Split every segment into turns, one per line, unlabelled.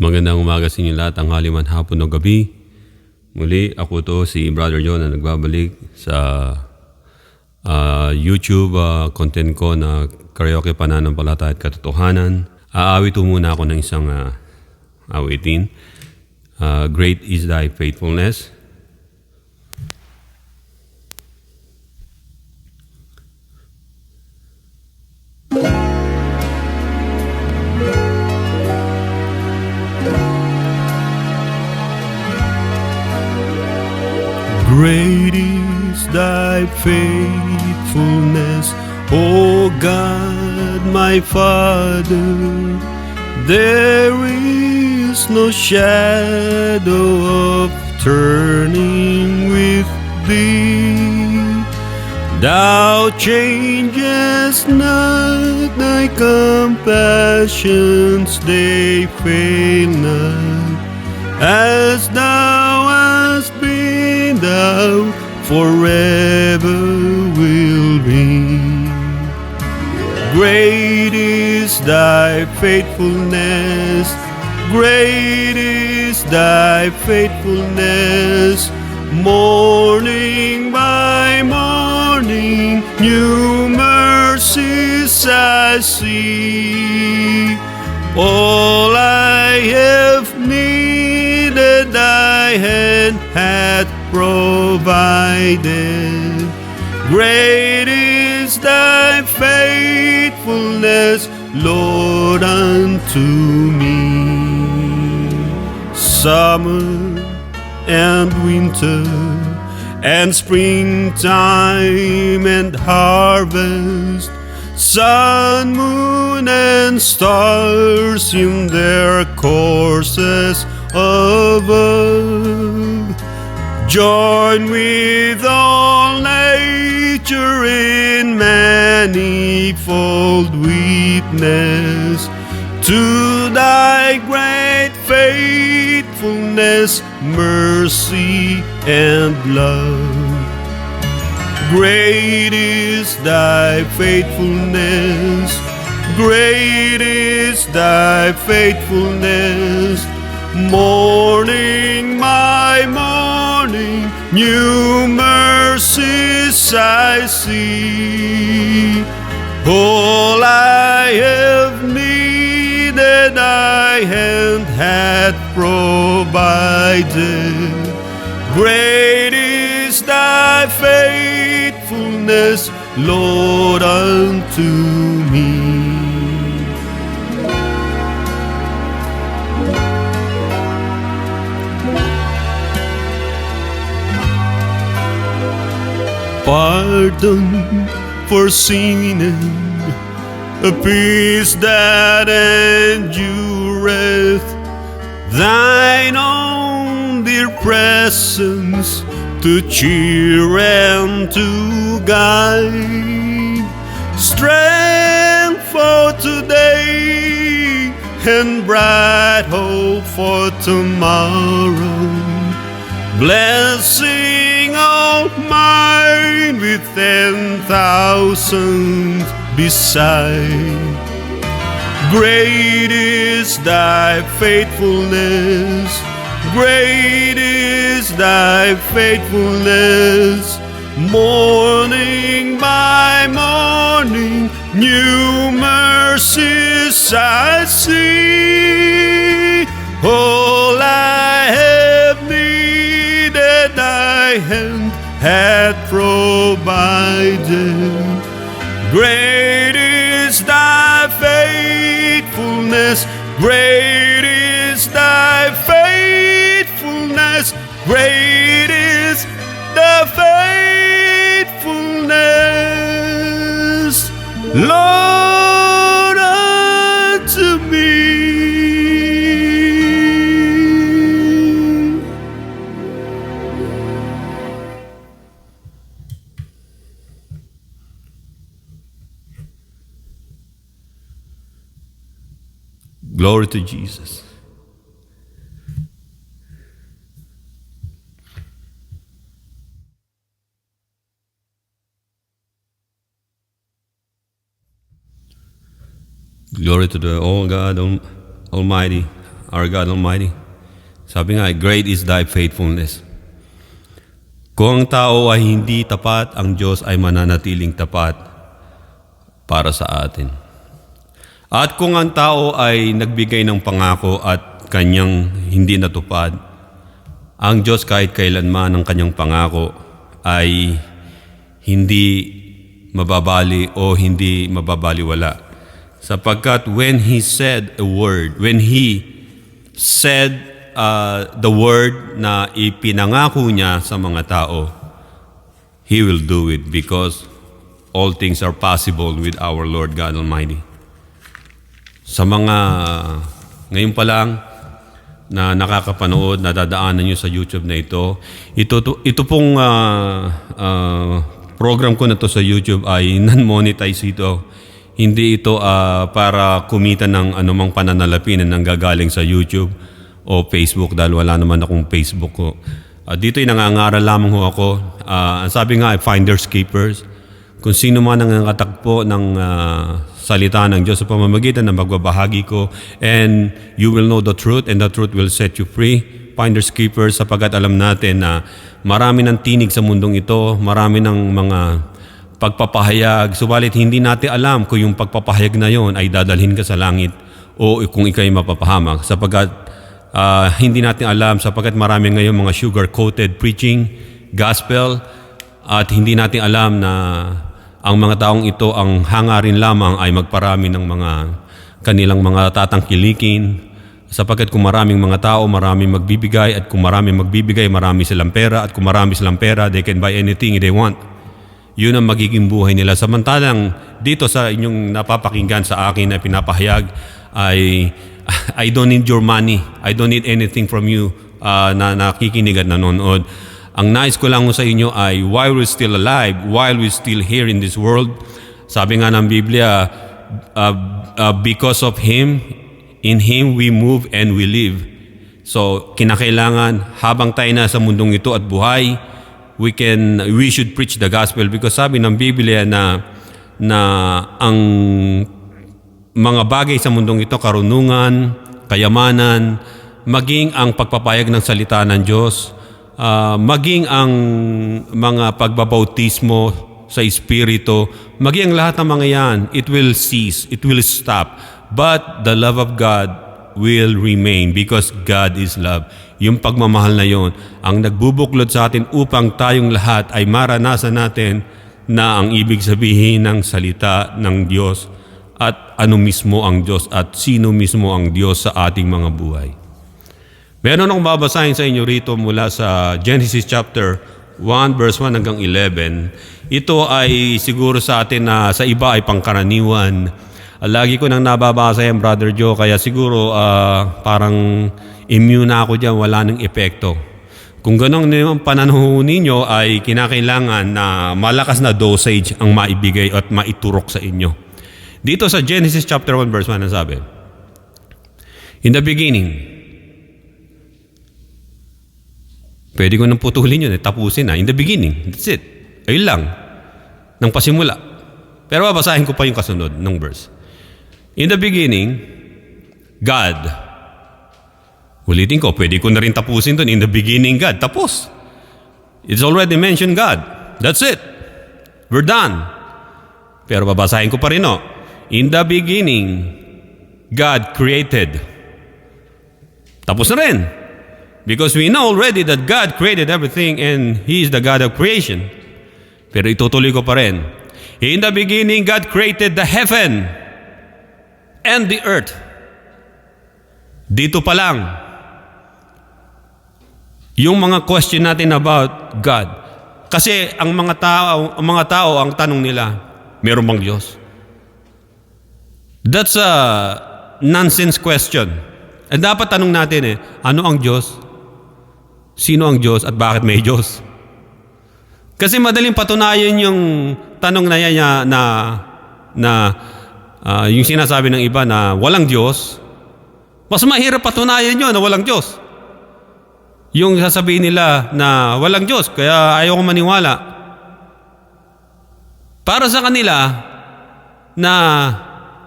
Magandang umaga sa inyo lahat, tanghali man, hapon o gabi. Muli, ako to si Brother John na nagbabalik sa YouTube content ko na karaoke pananampalataya at katotohanan. Aawit muna ako ng isang awitin. Great is thy faithfulness. Great is thy faithfulness, O God, my Father. There is no shadow of turning with thee. Thou changest not, thy compassions, they fail not. As thou hast been, thou forever will be. Great is thy faithfulness, great is thy faithfulness. Morning by morning, new mercies I see. All I have needed, thy hand hath provided. Great is thy faithfulness, Lord, unto me. Summer and winter and springtime and harvest, sun, moon, and stars in their courses above, join with all nature in manifold witness to thy great faithfulness, mercy, and love. Great is thy faithfulness, great is thy faithfulness. Morning by morning, new mercies I see. All I have needed, thy hand hath provided. Great is thy faithfulness, Lord, unto me. Pardon for sin, a peace that endureth, thine own dear presence to cheer and to guide, strength for today and bright hope for tomorrow, blessing all mine with 10,000 beside. Great is thy faithfulness, great is thy faithfulness. Morning by morning, new mercies I see. All I have needed, thy hand hath provided. Great is thy faithfulness, great is thy faithfulness, great is the faithfulness, Lord, unto me. Glory to Jesus. Glory to the all God Almighty, our God Almighty. Sabi nga, great is thy faithfulness. Kung ang tao ay hindi tapat, ang Diyos ay mananatiling tapat para sa atin. At kung ang tao ay nagbigay ng pangako at kanyang hindi natupad, ang Diyos kahit kailanman ang kanyang pangako ay hindi mababali o hindi mababaliwala. Sapagkat when He said a word, when He said the word na ipinangako niya sa mga tao, He will do it because all things are possible with our Lord God Almighty. Sa mga ngayon pa lang na nakakapanood, nadadaanan nyo sa YouTube na ito pong program ko na to sa YouTube ay non-monetize ito. Hindi ito para kumita ng anumang pananalapi na nanggagaling sa YouTube o Facebook dahil wala naman akong Facebook ko. Dito ay nangangaral lamang ho ako. Ang sabi nga ay finders keepers. Kung sino man ang nakatakpo ng salita ng Diyos sa pamamagitan ng magbabahagi ko, and you will know the truth and the truth will set you free. Finders keepers, sapagkat alam natin na marami ng tinig sa mundong ito, marami ng mga pagpapahayag, subalit hindi natin alam kung yung pagpapahayag na yon ay dadalhin ka sa langit o kung ikay mapapahamak, sapagkat hindi natin alam, sapagkat marami ngayon mga sugar-coated preaching, gospel, at hindi natin alam na ang mga taong ito ang hangarin lamang ay magparami ng mga kanilang mga tatangkilikin, sapagkat kung maraming mga tao, maraming magbibigay, at kung maraming magbibigay, marami silang pera, at kung marami silang pera, they can buy anything they want. Yun ang magiging buhay nila. Samantalang dito sa inyong napapakinggan sa akin na pinapahayag ay I don't need your money. I don't need anything from you na nakikinig at nanonood. Ang nais ko lang sa inyo ay while we're still alive, while we're still here in this world, sabi nga ng Biblia, because of Him, in Him we move and we live. So, kinakailangan habang tayo na sa mundong ito at buhay, we should preach the gospel because sabi ng Biblia na ang mga bagay sa mundong ito, karunungan, kayamanan, maging ang pagpapayag ng salita ng Diyos, maging ang mga pagbabautismo sa Espiritu, maging ang lahat ng mga yan, it will cease, it will stop. But the love of God will remain because God is love. Yung pagmamahal na yon ang nagbubuklod sa atin upang tayong lahat ay maranasan natin na ang ibig sabihin ng salita ng Diyos at ano mismo ang Diyos at sino mismo ang Diyos sa ating mga buhay. Meron akong babasahin sa inyo rito mula sa Genesis chapter 1 verse 1 hanggang 11. Ito ay siguro sa atin na sa iba ay pangkaraniwan. Lagi ko nang nababasa yan, Brother Joe, kaya siguro parang immune na ako dyan, wala nang epekto. Kung ganun naman pananaw ninyo ay kinakailangan na malakas na dosage ang maibigay at maiturok sa inyo. Dito sa Genesis chapter 1 verse 1 ang sabi, in the beginning, pwede ko nang putulin yun, tapusin na. In the beginning, that's it. Ayun lang, nang pasimula. Pero babasahin ko pa yung kasunod ng verse. In the beginning, God. Ulitin ko, pwede ko na rin tapusin doon. In the beginning, God. Tapos. It's already mentioned God. That's it. We're done. Pero babasahin ko pa rin, no? In the beginning, God created. Tapos na rin. Because we know already that God created everything and He is the God of creation. Pero itutuloy ko pa rin. In the beginning, God created the heaven and the earth. Dito pa lang, yung mga question natin about God. Kasi ang mga tao, ang tanong nila, meron bang Diyos? That's a nonsense question. And dapat tanong natin ano ang Diyos? Sino ang Diyos at bakit may Diyos? Kasi madaling patunayan yung tanong na yan na yung sinasabi ng iba na walang Diyos. Mas mahirap patunayan yun na walang Diyos. Yung sasabihin nila na walang Diyos, kaya ayaw ko maniwala. Para sa kanila na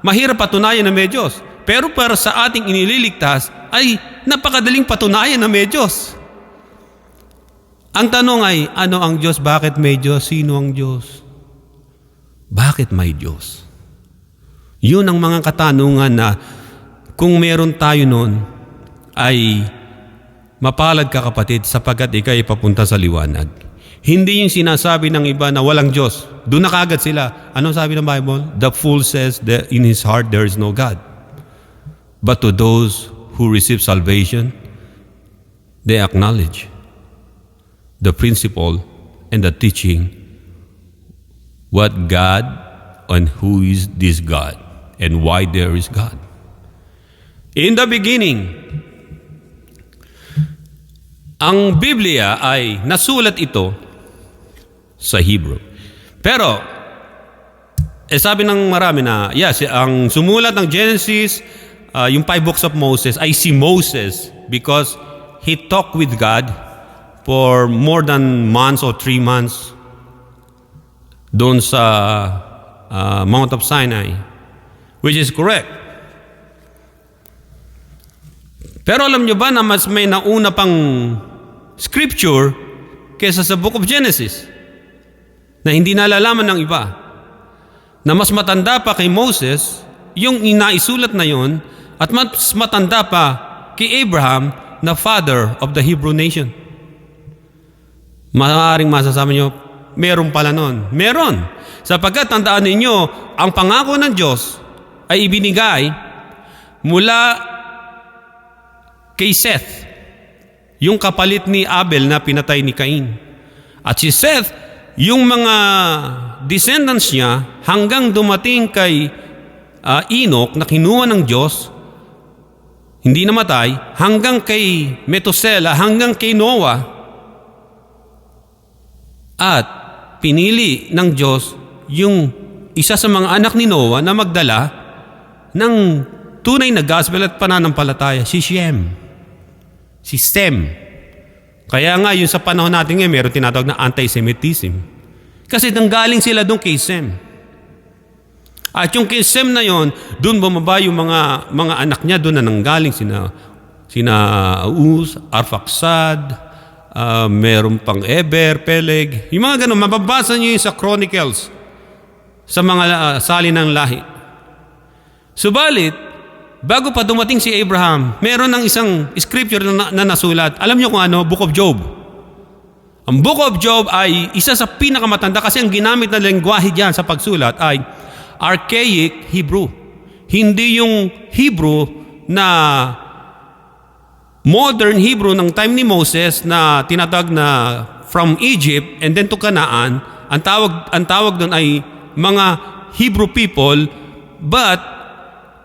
mahirap patunayan na may Diyos. Pero para sa ating inililigtas ay napakadaling patunayan na may Diyos. Ang tanong ay, ano ang Diyos? Bakit may Diyos? Sino ang Diyos? Bakit may Diyos? Yun ang mga katanungan na kung meron tayo noon ay mapalad ka kapatid sapagkat ikay papunta sa liwanag. Hindi yung sinasabi ng iba na walang Diyos. Doon na kagad sila. Ano sabi ng Bible? The fool says that in his heart there is no God. But to those who receive salvation, they acknowledge the principle and the teaching, what God and who is this God and why there is God. In the beginning, ang Biblia ay nasulat ito sa Hebrew. Pero, sabi ng marami na, yes, ang sumulat ng Genesis, yung 5 books of Moses, ay si Moses because he talked with God for more than months or 3 months doon sa Mount of Sinai, which is correct. Pero alam nyo ba na mas may nauna pang scripture kesa sa Book of Genesis na hindi nalalaman ng iba, na mas matanda pa kay Moses yung inaisulat na yon at mas matanda pa kay Abraham na father of the Hebrew nation. Maaaring masasabi nyo, meron pala nun. Meron. Sapagkat tandaan ninyo, ang pangako ng Diyos ay ibinigay mula kay Seth, yung kapalit ni Abel na pinatay ni Cain. At si Seth, yung mga descendants niya hanggang dumating kay Enoch na kinuha ng Diyos, hindi namatay, hanggang kay Methuselah, hanggang kay Noah. At pinili ng Diyos yung isa sa mga anak ni Noah na magdala ng tunay na gospel at pananampalataya, si Shem. Si Sem. Kaya nga yung sa panahon natin ngayon, meron tinatawag na anti-Semitism. Kasi nanggaling sila doon kay Sem. At yung kay Sem na yon, doon bumaba yung mga anak niya, doon na nanggaling sina Uz, Arphaxad, meron pang Eber, Peleg. Yung mga ganun, mababasa niyo yung sa Chronicles, sa mga salin ng lahi. Subalit, bago pa dumating si Abraham, meron ng isang scripture na nasulat. Alam niyo kung ano? Book of Job. Ang Book of Job ay isa sa pinakamatanda kasi ang ginamit na lengguwahe diyan sa pagsulat ay archaic Hebrew. Hindi yung Hebrew na modern Hebrew ng time ni Moses na tinatawag na from Egypt and then to Canaan. Ang tawag doon ay mga Hebrew people, but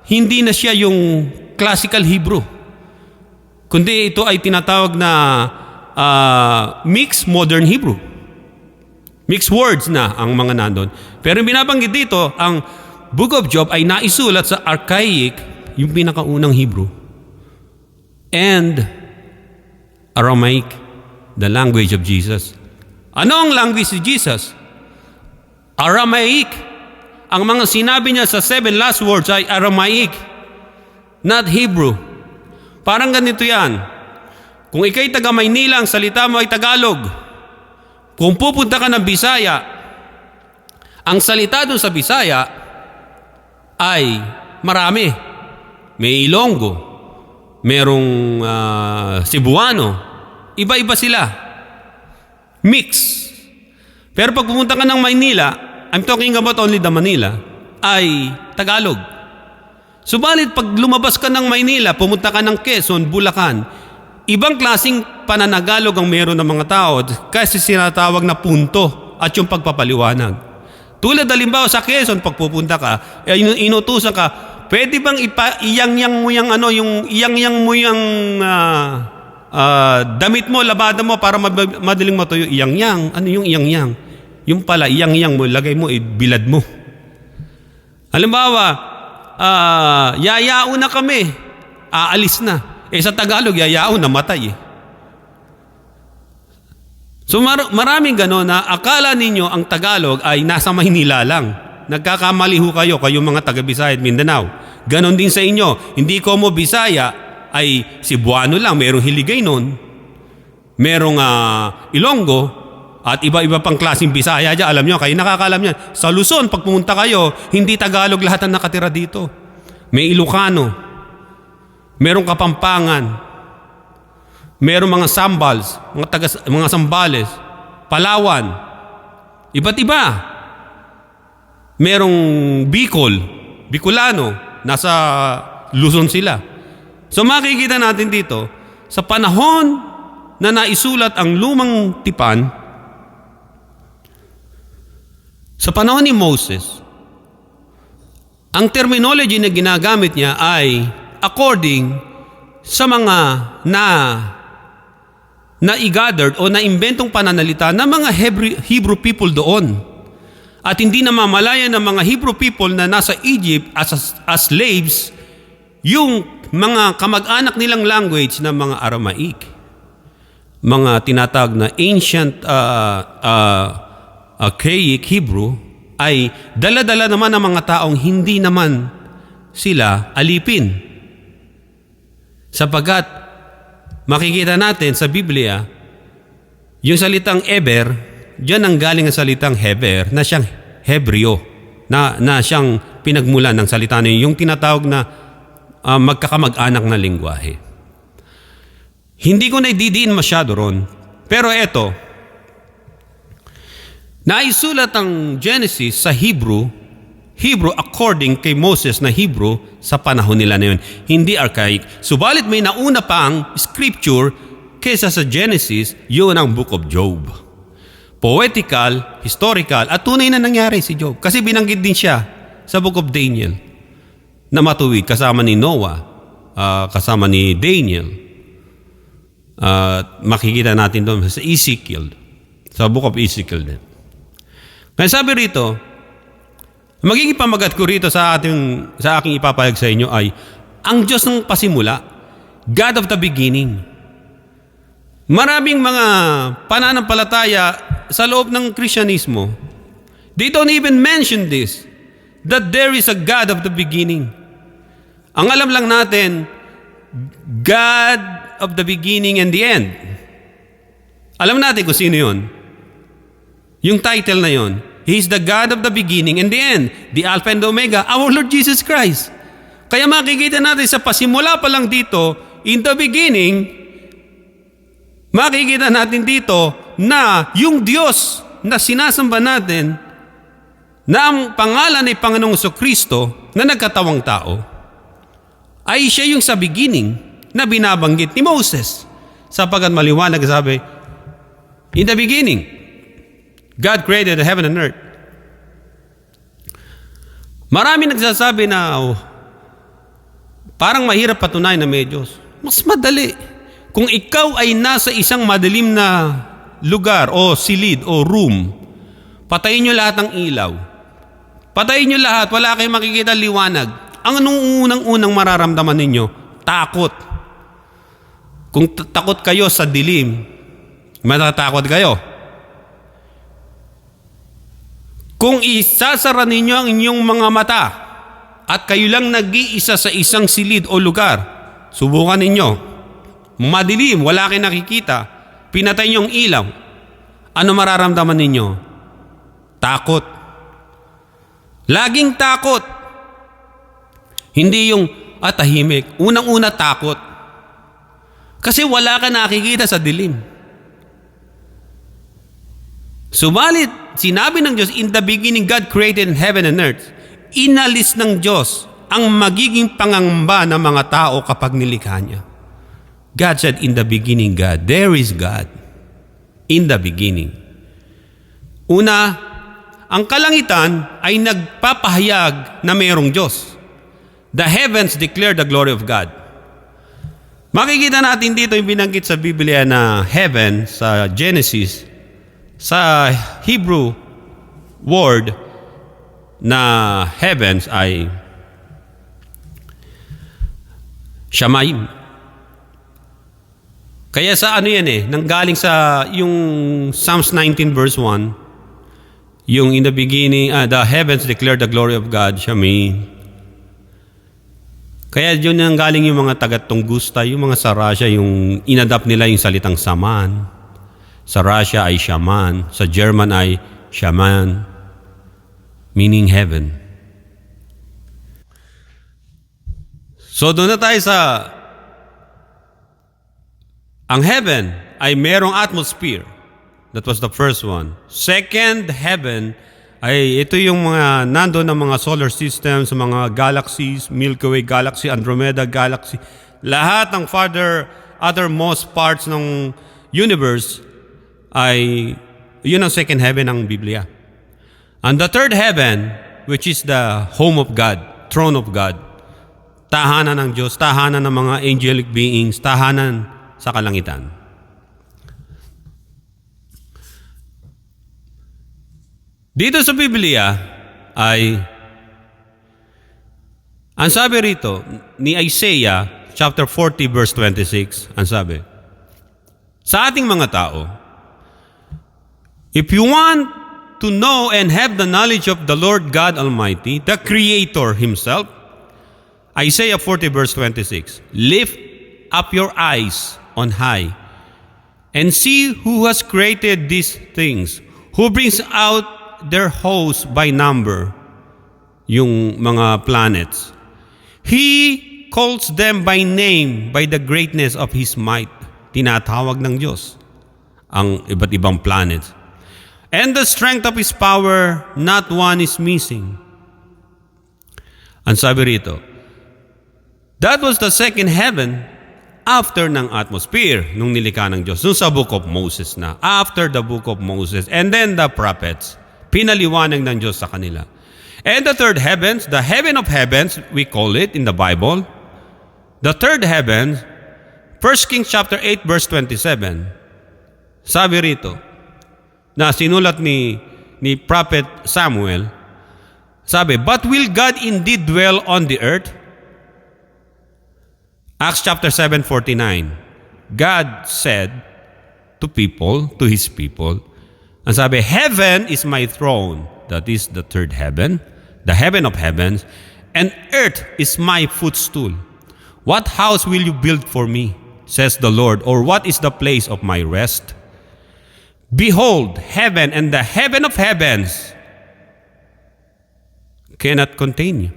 hindi na siya yung classical Hebrew. Kundi ito ay tinatawag na mixed modern Hebrew. Mixed words na ang mga nandun. Pero yung binabanggit dito, ang Book of Job ay naisulat sa archaic, yung pinakaunang Hebrew, and Aramaic, the language of Jesus. Ano ang language ni Jesus? Aramaic. Ang mga sinabi niya sa 7 last words ay Aramaic, not Hebrew. Parang ganito yan. Kung ikay taga Maynila, ang salita mo ay Tagalog. Kung pupunta ka ng Bisaya, ang salita doon sa Bisaya ay marami. May Ilonggo, merong Cebuano, iba-iba sila. Mix. Pero pag pumunta ka ng Maynila, I'm talking about only the Manila, ay Tagalog. Subalit pag lumabas ka ng Maynila, pumunta ka ng Quezon, Bulacan, ibang klaseng pananagalog ang meron ng mga tao kasi sinatawag na punto at yung pagpapaliwanag. Tulad halimbawa sa Quezon, pag pupunta ka, inutusan ka, pwede bang iyang-yang mo yung damit mo, labada mo para madaling matuyo? Iyang-yang. Ano yung iyang-yang? Yung pala, iyang-yang mo, lagay mo, bilad mo. Halimbawa, yayao na kami, aalis na. Sa Tagalog, yayao, namatay. So maraming gano'n na akala ninyo ang Tagalog ay nasa Maynila lang. Nagkakamali ho kayo, kayong mga taga Bisaya at Mindanao. Ganon din sa inyo. Hindi ko mo Bisaya ay Cebuano lang. Merong Hiligaynon, merong Ilonggo, at iba-iba pang klaseng Bisaya dyan. Alam nyo, kayo nakakalam yan. Sa Luzon, pag pumunta kayo, hindi Tagalog lahat ang nakatira dito. May Ilocano, merong Kapampangan, merong mga Sambals, mga Sambales, Palawan, iba't iba. Merong Bicolano, nasa Luzon sila. So makikita natin dito, sa panahon na naisulat ang lumang tipan, sa panahon ni Moses, ang terminology na ginagamit niya ay according sa mga na-gathered o na-imbentong pananalita ng mga Hebrew people doon. At hindi na mamalayan ng mga Hebrew people na nasa Egypt as slaves yung mga kamag-anak nilang language ng mga Aramaic. Mga tinatawag na ancient archaic Hebrew ay dala-dala naman ng mga taong hindi naman sila alipin. Sapagkat makikita natin sa Biblia, yung salitang Eber, diyan ang galing ang salitang Heber na siyang Hebreo, na siyang pinagmulan ng salita na yung tinatawag na magkakamag-anak na lingwahe. Hindi ko na ididiin masyado ron, pero eto, naisulat ang Genesis sa Hebrew according kay Moses na Hebrew sa panahon nila na yun, hindi archaic. Subalit may nauna pang scripture kaysa sa Genesis, yun ang Book of Job. Poetical, historical, at tunay na nangyari si Job. Kasi binanggit din siya sa Book of Daniel na matuwid kasama ni Noah, kasama ni Daniel. Makikita natin doon sa Ezekiel, sa Book of Ezekiel din. Kaya sabi rito, magiging pamagat ko rito sa aking ipapayag sa inyo ay ang Diyos ng pasimula, God of the beginning. Maraming mga pananampalataya sa loob ng Kristyanismo, they don't even mention this, that there is a God of the beginning. Ang alam lang natin, God of the beginning and the end. Alam natin kung sino yun. Yung title na yun, He is the God of the beginning and the end, the Alpha and the Omega, our Lord Jesus Christ. Kaya makikita natin sa pasimula pa lang dito, in the beginning, makikita natin dito na yung Diyos na sinasamba natin, na ang pangalan ay Panginoong Kristo na nagkatawang tao, ay siya yung sa beginning na binabanggit ni Moses. Sapagkat maliwanag sabi, in the beginning, God created the heaven and earth. Marami nagsasabi na parang mahirap patunayan na may Diyos. Mas madali. Kung ikaw ay nasa isang madilim na lugar o silid o room, patayin nyo lahat ng ilaw. Patayin nyo lahat, wala kayong makikita liwanag. Ang unang-unang mararamdaman ninyo, takot. Kung takot kayo sa dilim, matatakot kayo. Kung isasara ninyo ang inyong mga mata at kayo lang nag-iisa sa isang silid o lugar, subukan ninyo. Madilim, wala kayong nakikita, pinatay niyo ang ilaw. Ano mararamdaman ninyo? Takot. Laging takot. Hindi yung tahimik. Unang-una takot. Kasi wala ka nakikita sa dilim. Subalit, sinabi ng Diyos, in the beginning God created heaven and earth. Inalis ng Diyos ang magiging pangamba ng mga tao kapag nilikha niya. God said, in the beginning God, there is God. In the beginning. Una, ang kalangitan ay nagpapahayag na mayroong Diyos. The heavens declare the glory of God. Makikita natin dito yung binanggit sa Biblia na heaven sa Genesis. Sa Hebrew word na heavens ay shamayim. Kaya sa ano yan nanggaling sa yung Psalms 19 verse 1, yung in the beginning, the heavens declare the glory of God, shamayim. Kaya yun ang galing yung mga taga-Tunggusta, yung mga sa Russia, yung inadapt nila yung salitang saman. Sa Russia ay shaman, sa German ay shaman, meaning heaven. So doon na tayo sa ang heaven ay merong atmosphere. That was the first one. Second heaven ay ito yung mga nandoon ng mga solar systems, mga galaxies, Milky Way Galaxy, Andromeda Galaxy, lahat ng othermost parts ng universe ay yun ang second heaven ng Biblia. And the third heaven, which is the home of God, throne of God, tahanan ng Diyos, tahanan ng mga angelic beings, tahanan sa kalangitan. Dito sa Biblia ay ang sabi rito ni Isaiah chapter 40 verse 26, ang sabi, sa ating mga tao, if you want to know and have the knowledge of the Lord God Almighty, the Creator Himself, Isaiah 40 verse 26, lift up your eyes on high and see who has created these things, who brings out their hosts by number, yung mga planets. He calls them by name, by the greatness of His might. Tinatawag ng Diyos ang iba't ibang planets. And the strength of His power, not one is missing. Ang sabi rito, that was the second heaven after ng atmosphere nung nilikha ng Diyos. Nung sa book of Moses na. After the book of Moses. And then the prophets. Pinaliwanag ng Diyos sa kanila. And the third heavens, the heaven of heavens, we call it in the Bible. The third heavens, 1 Kings chapter 8 verse 27. Sabi rito, na sinulat ni Prophet Samuel, sabi, but will God indeed dwell on the earth? Acts chapter 7:49. God said to people, to His people, ang sabi, heaven is my throne. That is the third heaven, the heaven of heavens, and earth is my footstool. What house will you build for me, says the Lord, or what is the place of my rest? Behold, heaven and the heaven of heavens cannot contain you.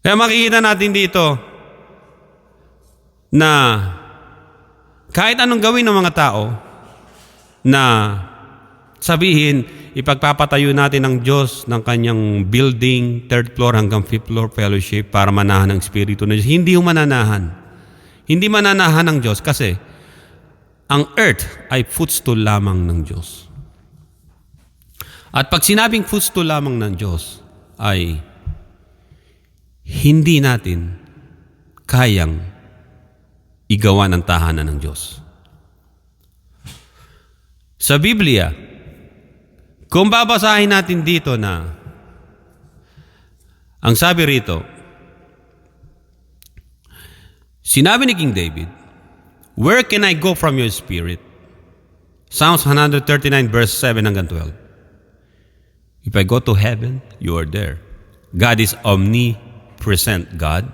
Kaya makikita natin dito na kahit anong gawin ng mga tao, na sabihin, ipagpapatayo natin ng Diyos ng kanyang building, third floor hanggang fifth floor fellowship para manahan ng Espiritu ng Diyos. Hindi mananahan. Hindi mananahan ng Diyos kasi ang earth ay footstool lamang ng Diyos. At pag sinabing footstool lamang ng Diyos ay hindi natin kayang igawa ng tahanan ng Diyos. Sa Biblia, kung babasahin natin dito na ang sabi rito, sinabi ni King David, where can I go from your spirit? Psalms 139 verse 7 hanggang 12. If I go to heaven, you are there. God is omnipresent God.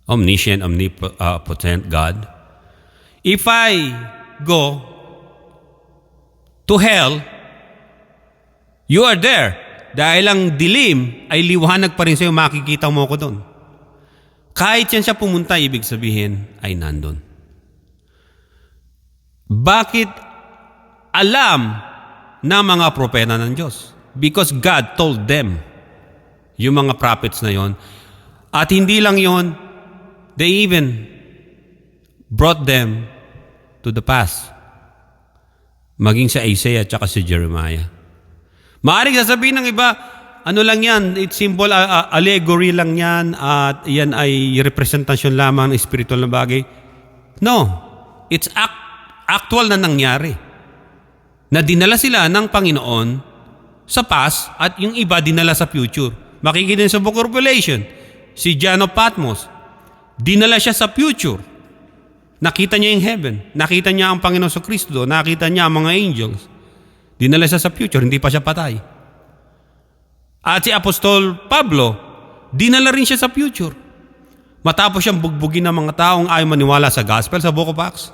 Omniscient, omnipotent God. If I go to hell, you are there. Dahil ang dilim ay liwanag pa rin sa'yo, makikita mo ko doon. Kahit yan siya pumunta, ibig sabihin ay nandun. Bakit alam na mga propeta ng Diyos? Because God told them, yung mga prophets na yon. At hindi lang yon, they even brought them to the past. Maging sa Isaiah at saka si Jeremiah. Maaaring sasabihin ng iba, ano lang yan, it's simple, allegory lang yan, at yan ay representasyon lamang ng spiritual na bagay. No, it's actual na nangyari. Na dinala sila ng Panginoon sa past at yung iba dinala sa future. Makikita sa Book of Revelation, si John of Patmos, dinala siya sa future. Nakita niya yung heaven. Nakita niya ang Panginoon sa Kristo. Nakita niya ang mga angels. Dinala siya sa future. Hindi pa siya patay. At si Apostol Pablo, dinala rin siya sa future. Matapos siyang bugbugin ng mga taong ayaw maniwala sa gospel sa Book of Acts,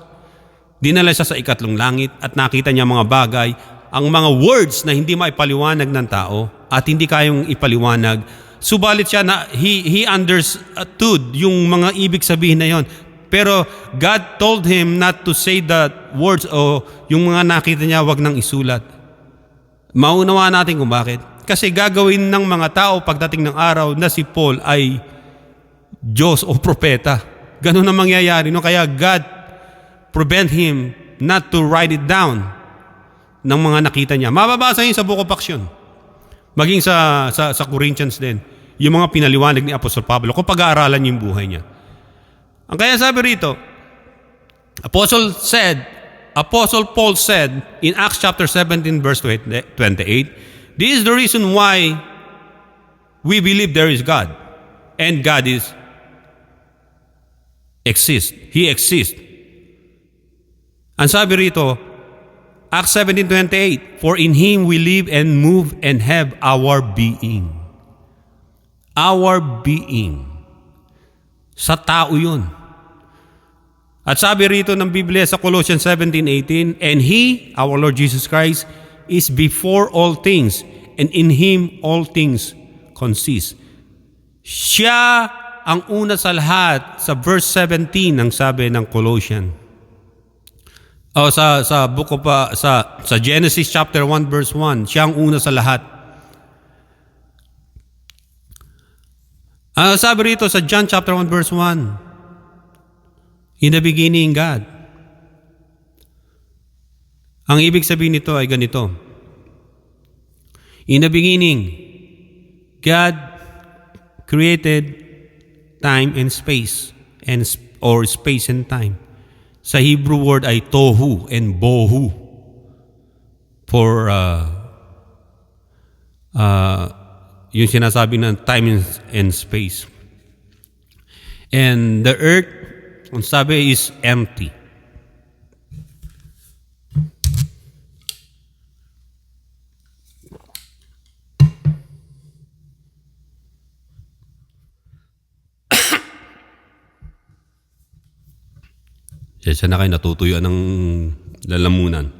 dinala siya sa ikatlong langit at nakita niya mga bagay, ang mga words na hindi maipaliwanag ng tao at hindi kayang ipaliwanag. Subalit siya na he understood yung mga ibig sabihin na yon. Pero God told him not to say the words o yung mga nakita niya wag nang isulat. Maunawa natin kung bakit. Kasi gagawin ng mga tao pagdating ng araw na si Paul ay Diyos o propeta. Ganun ang mangyayari. No? Kaya God prevent him not to write it down ng mga nakita niya. Mababasa yun sa Book of Acts yun. Maging sa Corinthians din. Yung mga pinaliwanag ni Apostol Pablo kung pag-aaralan yung buhay niya. Ang kaya sabi rito, Apostle Paul said in Acts chapter 17 verse 28, this is the reason why we believe there is God. And God exists. He exists. Ang sabi rito, Acts 17:28, for in Him we live and move and have our being. Our being. Sa tao yun. At sabi rito ng Biblia sa Colossians 17:18, and He, our Lord Jesus Christ, is before all things, and in Him all things consist. Siya ang una sa lahat sa verse 17 ng sabi ng Colossians. Sa book of sa Genesis chapter 1 verse 1, siya ang una sa lahat. Sabi rito sa John chapter 1 verse 1, in the beginning, God. Ang ibig sabihin nito ay ganito. In the beginning, God created time and space, or space and time. Sa Hebrew word ay tohu and bohu. For yung sinasabi ng time and space. And the earth, ang sabi is empty. Siya na kayo natutuyuan ng lalamunan.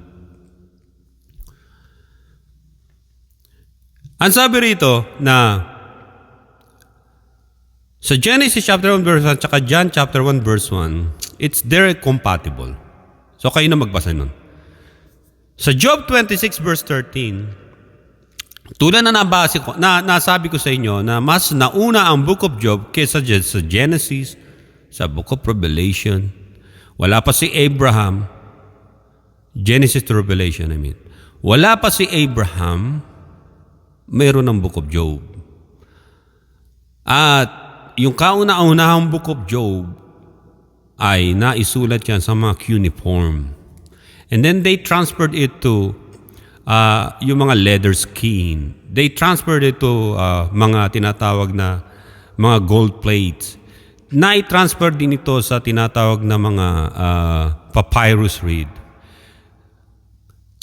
Ang sabi rito na sa Genesis chapter 1 verse 1 at John chapter 1 verse 1, it's direct compatible. So kayo na magbasa nun. Sa Job 26 verse 13, tulad na nasabi ko sa inyo na mas nauna ang Book of Job kaysa sa Genesis, sa Book of Revelation. Wala pa si Abraham, Genesis to Revelation I mean. Wala pa si Abraham, mayroon ng Book of Job. At yung kauna-unahang Book of Job ay naisulat yan sa mga cuneiform. And then they transferred it to yung mga leather skin. They transferred it to mga tinatawag na mga gold plates. Na-transfer din ito sa tinatawag na mga papyrus reed.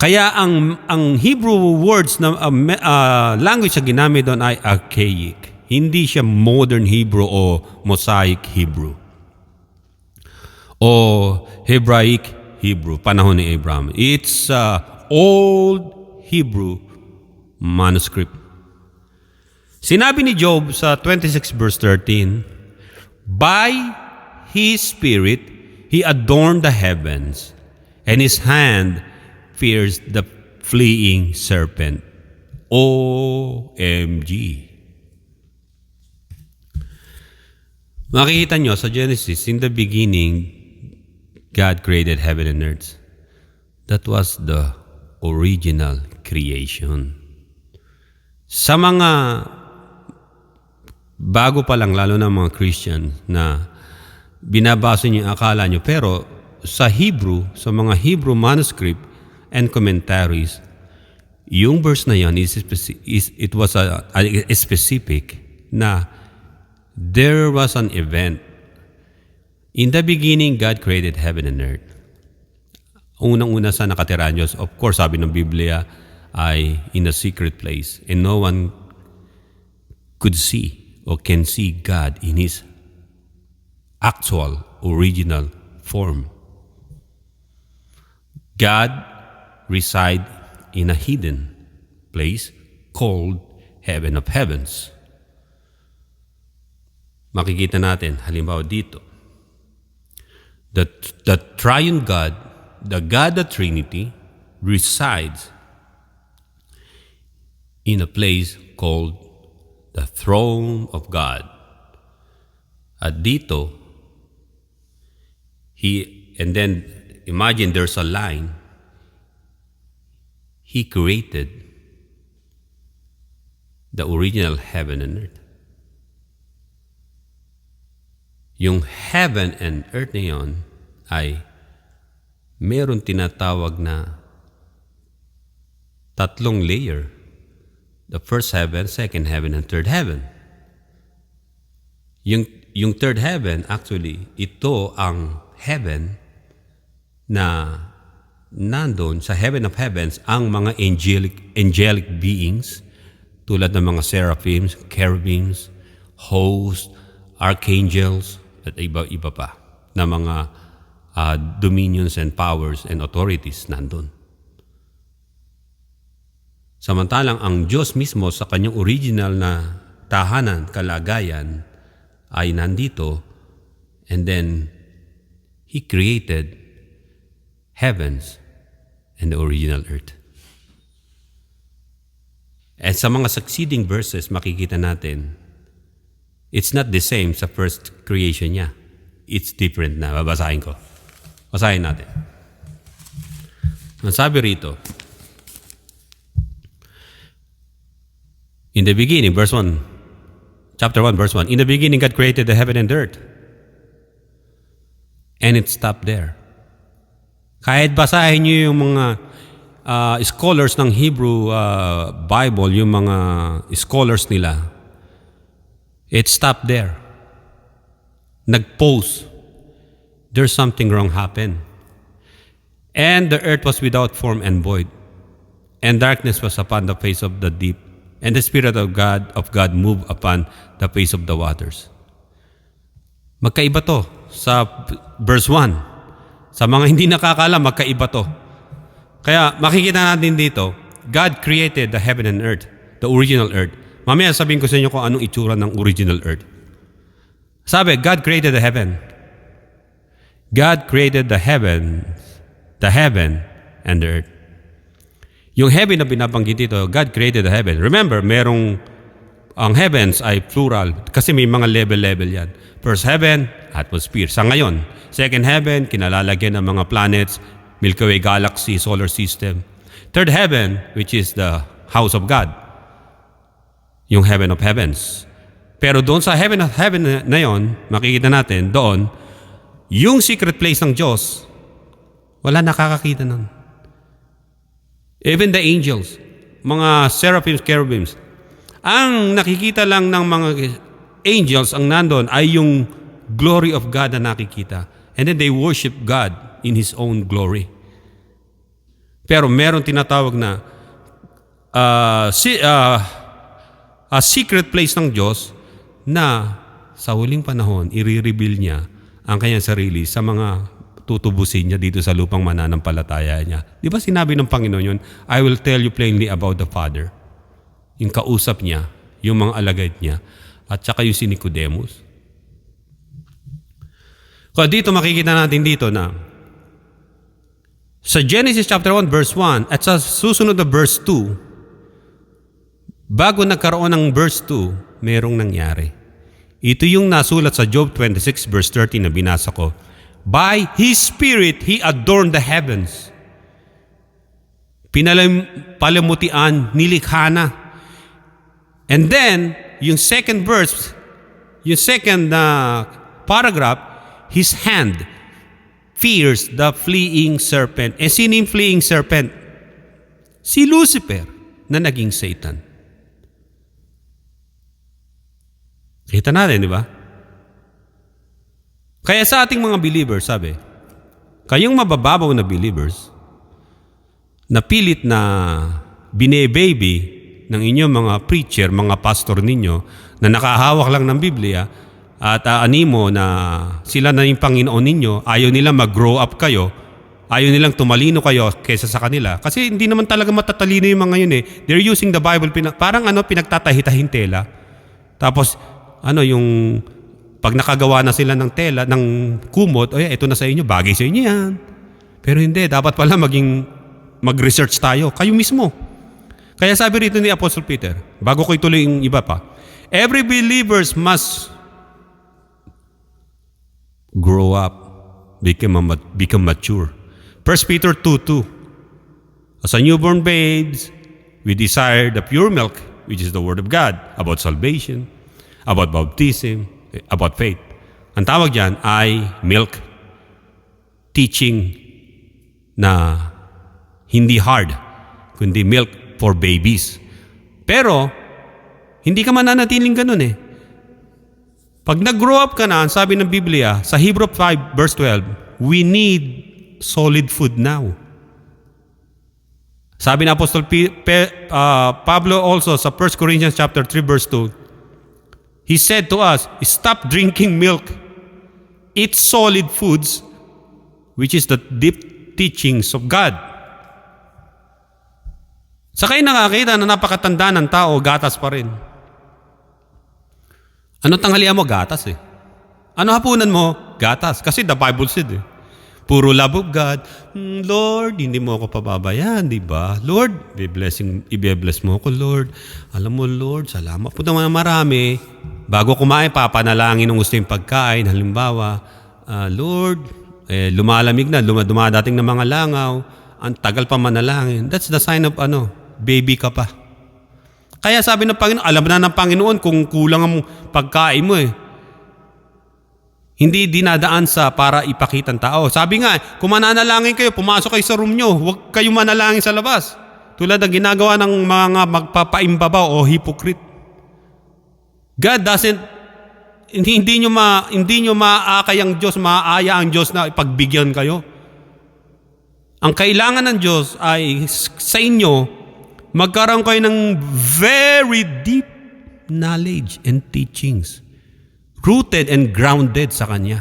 Kaya ang Hebrew words na language na ginamit doon ay archaic. Hindi siya modern Hebrew o Mosaic Hebrew. O Hebraic Hebrew, panahon ni Abraham. It's old Hebrew manuscript. Sinabi ni Job sa 26 verse 13, by His Spirit, He adorned the heavens, and His hand pierced the fleeing serpent. OMG. Makikita nyo sa Genesis, in the beginning, God created heaven and earth. That was the original creation. Sa mga bago pa lang, lalo na mga Christian, na binabasa nyo yung akala nyo, pero sa Hebrew, sa mga Hebrew manuscript and commentaries, yung verse na yan, it was a specific na there was an event. In the beginning, God created heaven and earth. Unang-una sa nakatira Diyos, of course, sabi ng Biblia, ay in a secret place. And no one could see or can see God in His actual, original form. God resides in a hidden place called Heaven of Heavens. Makikita natin, halimbawa dito, the triune God, the God of Trinity, resides in a place called the throne of God. At dito, and then imagine there's a line. He created the original heaven and earth. Yung heaven and earth na yun ay meron tinatawag na tatlong layer. The first heaven, second heaven, and third heaven. Yung third heaven, actually, ito ang heaven na nandun sa heaven of heavens ang mga angelic beings tulad ng mga seraphims, cherubims, hosts, archangels, at iba pa na mga dominions and powers and authorities nandun. Samantalang ang Diyos mismo sa kanyang original na tahanan, kalagayan, ay nandito, and then He created heavens and the original earth. And sa mga succeeding verses, makikita natin, it's not the same sa first creation niya. It's different na. Babasahin ko. Basahin natin. Ang sabi rito, in the beginning, verse 1, chapter 1, verse 1, in the beginning God created the heaven and the earth. And it stopped there. Kahit basahin niyo yung mga scholars ng Hebrew Bible, yung mga scholars nila, it stopped there. Nag-pause. There's something wrong happened. And the earth was without form and void, and darkness was upon the face of the deep, and the Spirit of God moved upon the face of the waters. Magkaiba to sa verse 1. Sa mga hindi nakakaalam, magkaiba to. Kaya makikita natin dito, God created the heaven and earth, the original earth. Mamaya sabihin ko sa inyo kung anong itsura ng original earth. Sabi, God created the heaven. God created the heaven and the earth. Yung heaven na binabanggit dito, God created the heaven. Remember, ang heavens ay plural kasi may mga level yan. First heaven, atmosphere. Sa ngayon, second heaven, kinalalagyan ng mga planets, Milky Way galaxy, solar system. Third heaven, which is the house of God. Yung heaven of heavens. Pero doon sa heaven of heaven na yon, makikita natin doon, yung secret place ng Diyos, wala nakakakita nun. Even the angels, mga seraphims, cherubims, ang nakikita lang ng mga angels ang nandun ay yung glory of God na nakikita. And then they worship God in His own glory. Pero meron tinatawag na a secret place ng Diyos na sa huling panahon, i-reveal niya ang kanyang sarili sa mga tutubusin niya dito sa lupang mananampalataya niya. Di ba sinabi ng Panginoon yun, I will tell you plainly about the Father. Yung kausap niya, yung mga alagad niya, at saka yung si Nicodemus. Kaya dito makikita natin dito na sa Genesis chapter 1 verse 1 at sa susunod na verse 2, bago nagkaroon ng verse 2, merong nangyari. Ito yung nasulat sa Job 26 verse 13 na binasa ko. By His Spirit, He adorned the heavens. Palamutian, nilikha na. And then, yung second verse, yung second paragraph, His hand pierced the fleeing serpent. Eh, sino yung fleeing serpent? Si Lucifer na naging Satan. Kita natin, di ba? Kaya sa ating mga believers, sabi, kayong mabababaw na believers, na pilit na bine-baby ng inyong mga preacher, mga pastor ninyo na nakahawak lang ng Biblia at animo na sila na yung Panginoon ninyo, ayaw nila mag-grow up kayo, ayaw nilang tumalino kayo kesa sa kanila. Kasi hindi naman talaga matatalino yung mga yun eh. They're using the Bible, parang pinagtatahitahing tela. Tapos, yung pag nakagawa na sila ng tela, ng kumot, ito na sa inyo, bagay sa inyo yan. Pero hindi, dapat pala mag-research tayo, kayo mismo. Kaya sabi rito ni Apostle Peter, bago ko ituloy yung iba pa, every believers must grow up, become mature. 1 Peter 2:2. As a newborn babes, we desire the pure milk, which is the Word of God, about salvation, about baptism, about faith. Ang tawag dyan ay milk. Teaching na hindi hard, kundi milk for babies. Pero, hindi ka mananatiling ganun eh. Pag nag-grow up ka na, ang sabi ng Biblia, sa Hebrew 5 verse 12, we need solid food now. Sabi ng Apostol Pablo also sa 1 Corinthians chapter 3 verse 2, he said to us, stop drinking milk, eat solid foods, which is the deep teachings of God. Sa kayo nakakita na napakatanda ng tao, gatas pa rin. Ano tanghalian mo? Gatas eh. Ano hapunan mo? Gatas. Kasi the Bible said eh. Puro love of God. Lord, hindi mo ako pababayaan, di ba? Lord, i-bless mo ako, Lord. Alam mo, Lord, salamat po naman marami. Bago kumain, papanalangin ng gusto yung pagkain. Halimbawa, Lord, lumalamig na, dumadating ng mga langaw, ang tagal pa manalangin. That's the sign of baby ka pa. Kaya sabi ng Panginoon, alam na ng Panginoon kung kulang ang pagkain mo eh. Hindi dinadaan sa para ipakita ng tao. Sabi nga, kung mananalangin kayo, pumasok kayo sa room nyo, huwag kayo manalangin sa labas. Tulad ng ginagawa ng mga magpapaimbabaw o hypocrite. God doesn't hindi nyo maakay ang Diyos, maaaya ang Diyos na ipagbigyan kayo. Ang kailangan ng Diyos ay sa inyo, magkaroon kayo ng very deep knowledge and teachings. Rooted and grounded sa Kanya.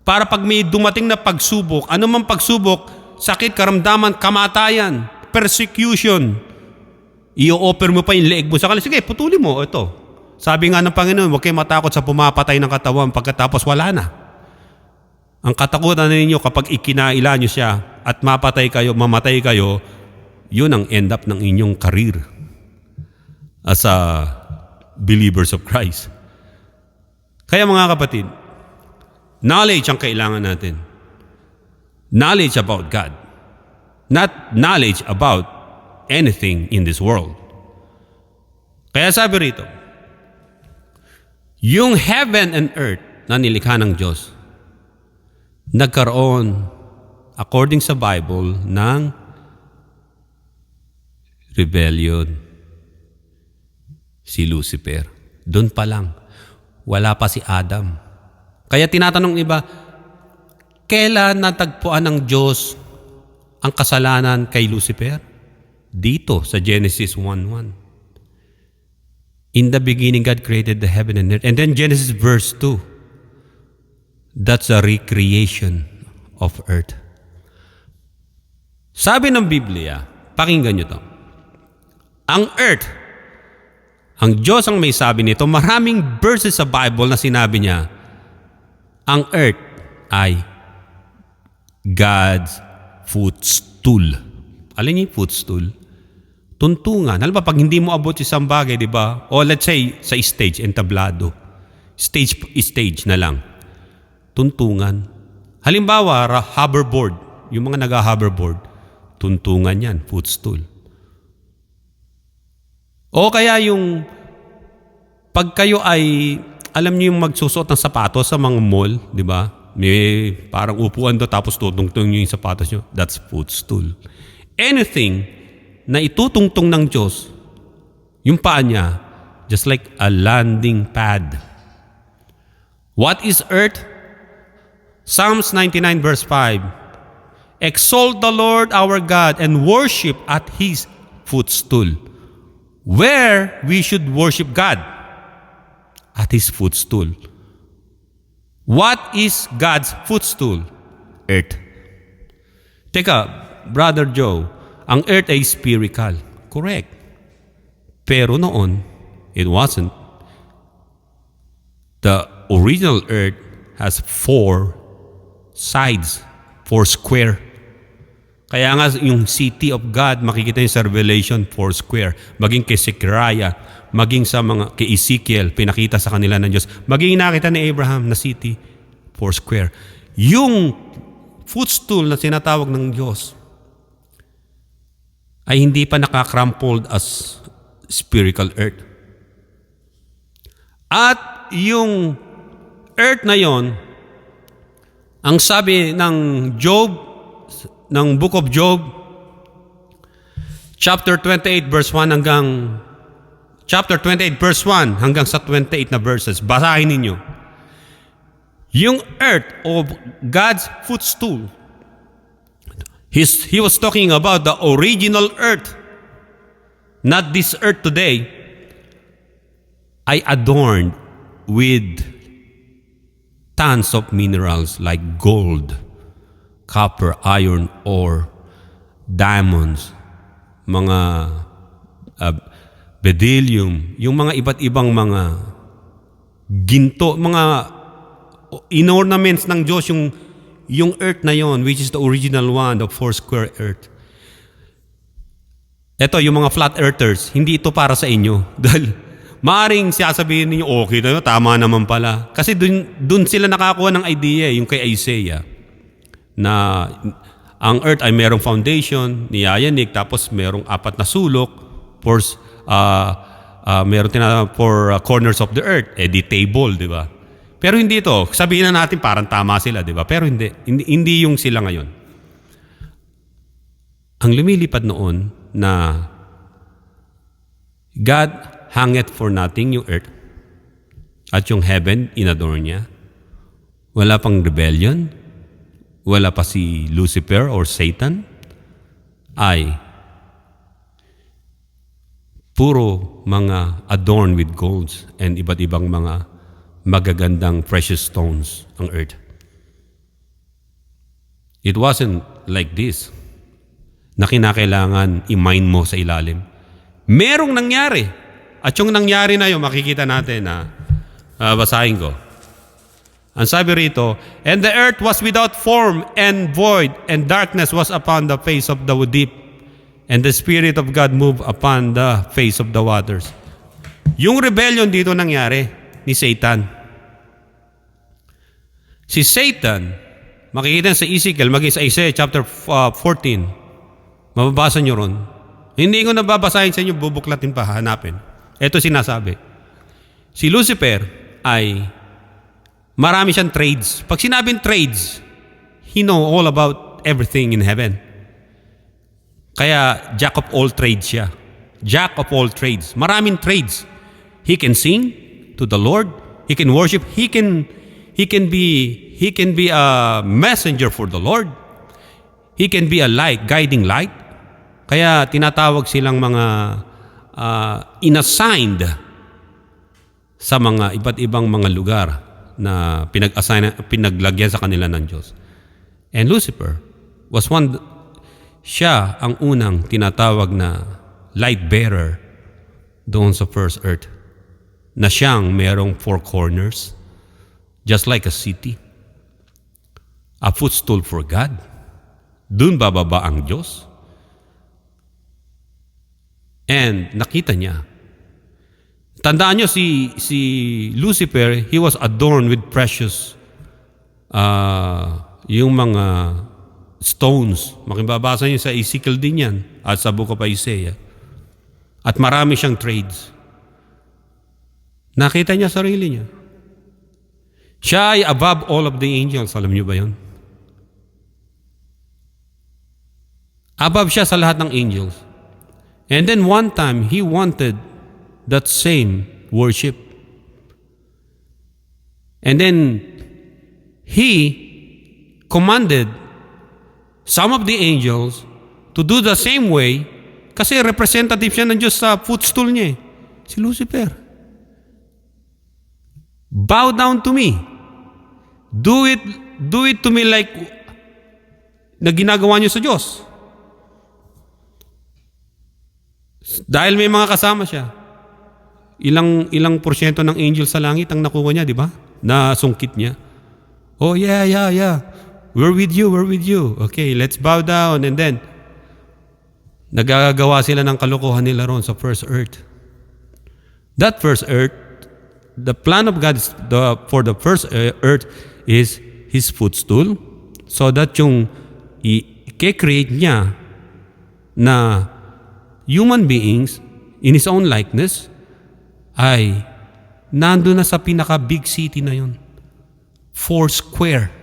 Para pag may dumating na pagsubok, anumang pagsubok, sakit, karamdaman, kamatayan, persecution, i-offer mo pa yung leeg mo sa Kanya. Sige, putuli mo, ito. Sabi nga ng Panginoon, huwag kayo matakot sa pumapatay ng katawan pagkatapos wala na. Ang katakutan ninyo kapag ikinaila nyo siya at mamatay kayo, yun ang end up ng inyong career as a believers of Christ. Kaya mga kapatid, knowledge ang kailangan natin. Knowledge about God. Not knowledge about anything in this world. Kaya sabi rito, yung heaven and earth na nilikha ng Diyos, nagkaroon, according sa Bible, ng rebellion. Si Lucifer. Doon pa lang. Wala pa si Adam. Kaya tinatanong iba, kailan natagpuan ng Diyos ang kasalanan kay Lucifer? Dito sa Genesis 1:1. In the beginning, God created the heaven and earth. And then Genesis verse 2. That's a recreation of earth. Sabi ng Biblia, pakinggan nyo to. Ang earth, ang Diyos ang may sabi nito, maraming verses sa Bible na sinabi niya, ang earth ay God's footstool. Alin yung footstool? Tuntungan. Alam ba, pag hindi mo abot isang bagay, di ba? O let's say, sa stage, entablado. Stage na lang. Tuntungan. Halimbawa, hoverboard. Yung mga nag-hoverboard, tuntungan yan, footstool. O kaya yung, pag kayo ay, alam niyo yung magsusot ng sapatos sa mga mall, di ba? May parang upuan do, tapos tutungtong niyo yung sapatos niyo. That's footstool. Anything na itutungtong ng Diyos, yung paa niya, just like a landing pad. What is earth? Psalms 99 verse 5. Exalt the Lord our God and worship at His footstool. where we should worship God, at His footstool. What is God's footstool? Earth. Teka, Brother Joe, ang earth ay spherical. Correct. Pero noon, it wasn't. The original earth has 4 sides, 4 square. Kaya nga yung city of God, makikita niyo sa Revelation, 4 square. Maging kay Zechariah, maging sa mga kay Ezekiel, pinakita sa kanila ng Diyos. Maging nakita ni Abraham na city, 4 square. Yung footstool na sinatawag ng Diyos ay hindi pa nakakrumpled as spherical earth. At yung earth na yon, ang sabi ng Job, ng Book of Job, chapter 28 verse 1 hanggang chapter 28 verse 1 hanggang sa 28 na verses. Basahin ninyo. Yung earth of God's footstool. He was talking about the original earth, not this earth today, ay adorned with tons of minerals like gold, copper, iron ore, diamonds, mga beryllium, yung mga iba't ibang mga ginto, mga in-ornaments ng Diyos, yung earth na yon, which is the original one, the 4 square earth. Ito, yung mga flat earthers, hindi ito para sa inyo. Dahil maaring sasabihin niyo, okay na, tama naman pala. Kasi dun sila nakakuha ng idea, yung kay Isaiah, na ang earth ay merong foundation, niyayanig, tapos merong 4 na sulok, meron tinatawag for corners of the earth, di table, di ba? Pero hindi ito. Sabihin na natin parang tama sila, di ba? Pero hindi yung sila ngayon. Ang lumilipad noon na God hangeth for nothing yung earth at yung heaven inadorn niya. Wala pang rebellion, wala pa si Lucifer or Satan, ay puro mga adorned with golds and iba't ibang mga magagandang precious stones ang earth. It wasn't like this na kinakailangan i-mine mo sa ilalim. Merong nangyari. At yung nangyari na yun, makikita natin na basahin ko. Ang sabi rito, and the earth was without form and void, and darkness was upon the face of the deep, and the Spirit of God moved upon the face of the waters. Yung rebellion dito nangyari ni Satan. Si Satan, makikita sa Ezekiel, maging sa Isaiah chapter 14, mababasa nyo ron. Hindi ko nababasahin sa inyo, bubuklatin pa, hanapin. Ito sinasabi. Si Lucifer ay marami siyang trades. Pag sinabing trades, he know all about everything in heaven. Kaya jack of all trades siya. Jack of all trades. Maraming trades. He can sing to the Lord. He can worship. He can be a messenger for the Lord. He can be a light, guiding light. Kaya tinatawag silang mga inassigned sa mga iba't ibang mga lugar na pinaglagyan sa kanila ng Diyos. And Lucifer was siya ang unang tinatawag na light bearer doon sa first earth, na siyang merong 4 corners, just like a city, a footstool for God. Doon bababa ang Diyos. And nakita niya. Tandaan niyo si Lucifer, he was adorned with precious yung mga stones. Makibabasa niyo sa Ezekiel din yan at sa Book of Isaiah. At marami siyang trades. Nakita niya sarili niya. Siya ay above all of the angels. Alam niyo ba yun? Above siya sa lahat ng angels. And then one time, he wanted that same worship. And then, he commanded some of the angels to do the same way Kasi representative siya ng Diyos sa footstool niya eh. Si Lucifer. Bow down to me. Do it to me like na ginagawa niyo sa Diyos. Dahil may mga kasama siya. Ilang porsyento ng angel sa langit ang nakuha niya, di ba? Na sungkit niya. Oh yeah. We're with you. Okay, let's bow down. And then, nagagawa sila ng kalokohan nila ron sa first earth. That first earth, the plan of God for the first earth is His footstool, so that yung i-create niya na human beings in His own likeness ay nando na sa pinaka-big city na yun. 4 square.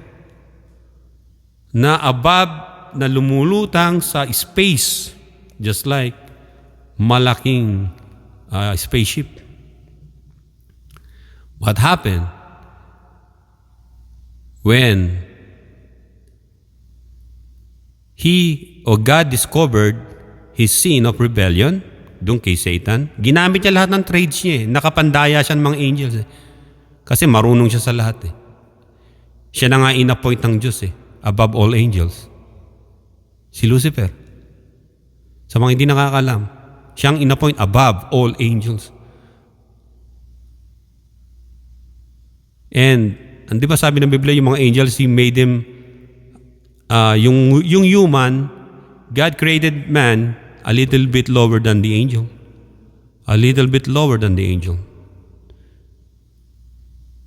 Na above, na lumulutang sa space, just like malaking spaceship. What happened when God discovered his sin of rebellion doon kay Satan? Ginamit niya lahat ng trades niya eh. Nakapandaya siya ng mga angels eh. Kasi marunong siya sa lahat eh. Siya na nga in-appoint ng Diyos eh, above all angels. Si Lucifer. Sa mga hindi nakakalam, siyang in-appoint above all angels. And di ba sabi ng Biblia, yung mga angels, He made them, yung human, God created man a little bit lower than the angel. A little bit lower than the angel.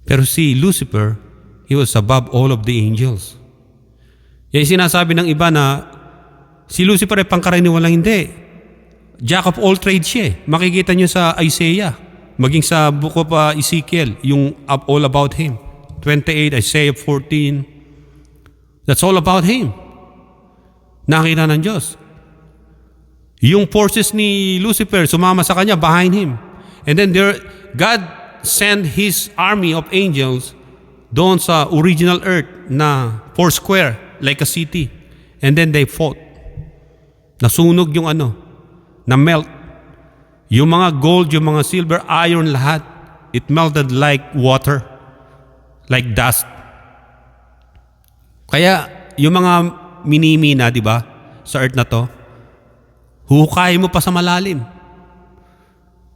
Pero si Lucifer, he was above all of the angels. Yung sinasabi ng iba na si Lucifer ay pangkaraniwalang hindi. Jack of all trades siya eh. Makikita nyo sa Isaiah, maging sa book of Ezekiel, yung all about him. 28, Isaiah 14. That's all about him. Nakita ng Diyos. Yung forces ni Lucifer, sumama sa kanya, behind him. And then God sent His army of angels doon sa original earth na 4 square, like a city. And then they fought. Nasunog yung na-melt. Yung mga gold, yung mga silver, iron, lahat, it melted like water, like dust. Kaya, yung mga minimina, di ba, sa earth na to, huhukayin mo pa sa malalim.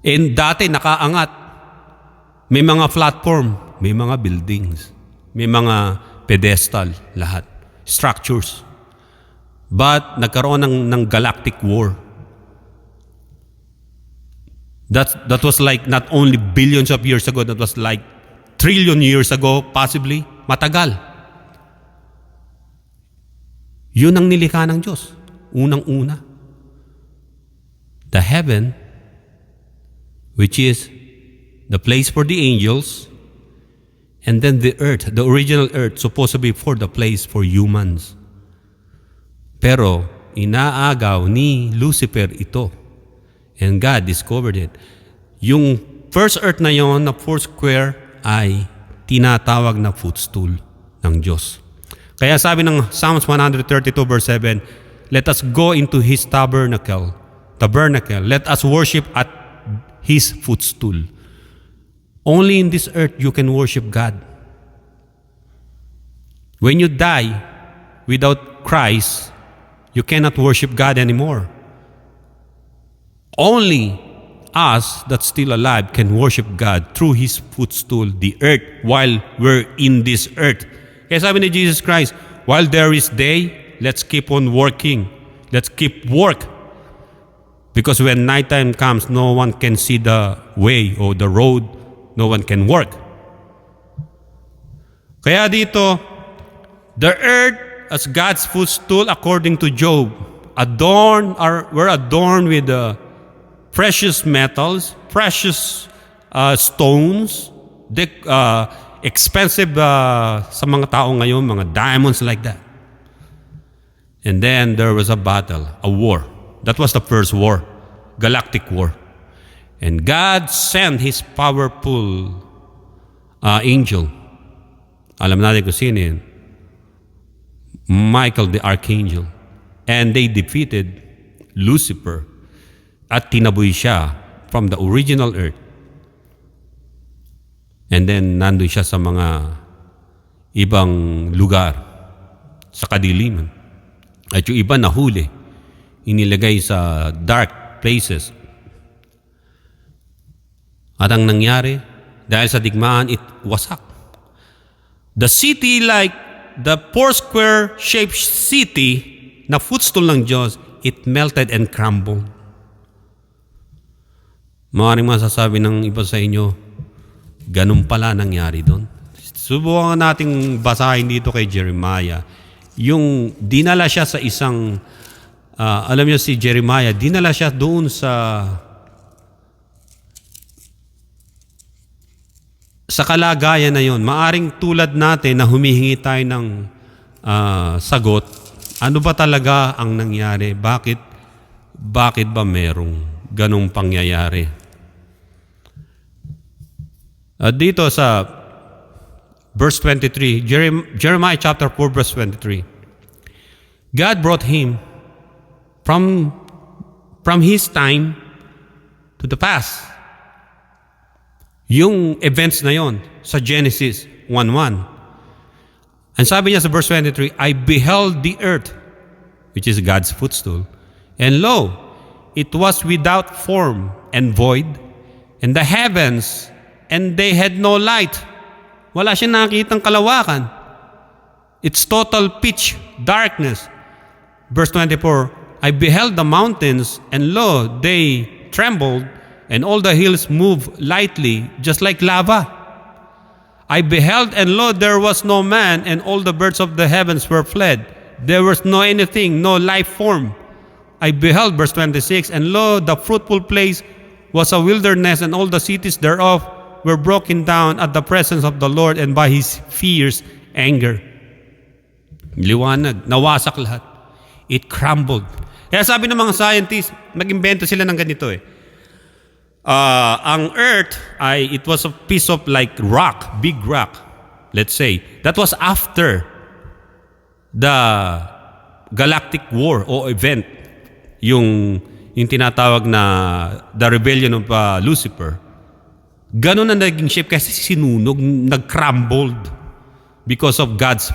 And dati, nakaangat. May mga platform, may mga buildings, may mga pedestal, lahat. Structures. But, nagkaroon ng galactic war. That was like not only billions of years ago, that was like trillion years ago, possibly. Matagal. Yun ang nilikha ng Diyos. Unang-una. The heaven, which is the place for the angels, and then the earth, the original earth, supposed to be for the place for humans. Pero, inaagaw ni Lucifer ito. And God discovered it. Yung first earth na yon na 4 square ay tinatawag na footstool ng Diyos. Kaya sabi ng Psalms 132 verse 7, let us go into His tabernacle. Let us worship at His footstool. Only in this earth you can worship God. When you die without Christ, you cannot worship God anymore. Only us that's still alive can worship God through His footstool, the earth, while we're in this earth. Kaya sabi ni Jesus Christ, while there is day, let's keep on working. Let's keep work. Because when nighttime comes, no one can see the way or the road. No one can work. Kaya dito, the earth as God's footstool according to Job, we're adorned with the precious metals, precious stones, expensive sa mga tao ngayon, mga diamonds like that. And then there was a battle, a war. That was the first war, galactic war. And God sent His powerful angel. Alam natin kung sino yun. Michael the Archangel. And they defeated Lucifer. at tinaboy siya from the original earth. And then nandun siya sa mga ibang lugar sa kadiliman. At yung iba nahuli, inilagay sa dark places. At ang nangyari, dahil sa digmaan, it wasak. The city, like the four-square shaped city na footstool ng Diyos, it melted and crumbled. Maaaring masasabi ng iba sa inyo, ganun pala nangyari doon. Subukan nating basahin dito kay Jeremiah. Yung dinala siya sa isang, alam niyo si Jeremiah, dinala siya doon sa kalagayan na yon. Maaring tulad natin na humihingi tayo ng sagot. Ano ba talaga ang nangyari? Bakit ba merong ganong pangyayari? Dito sa verse 23, Jeremiah chapter 4 verse 23. God brought him from his time to the past. Yung events na yon sa Genesis 1:1. And sabi niya sa verse 23, I beheld the earth, which is God's footstool, and lo, it was without form and void, and the heavens, and they had no light. Wala siyang nakitang kalawakan. It's total pitch darkness. Verse 24, I beheld the mountains, and lo, they trembled, and all the hills moved lightly, just like lava. I beheld, and lo, there was no man, and all the birds of the heavens were fled. There was no anything, no life form. I beheld, verse 26, and lo, the fruitful place was a wilderness, and all the cities thereof were broken down at the presence of the Lord and by His fierce anger. Liwanag, nawasak lahat. It crumbled. Kaya sabi ng mga scientists, nag-invento sila ng ganito eh. Ang earth it was a piece of like rock, big rock, let's say. That was after the galactic war o event, yung tinatawag na the rebellion of Lucifer. Ganon na naging shape kasi sinunog, nag-crumbled because of God's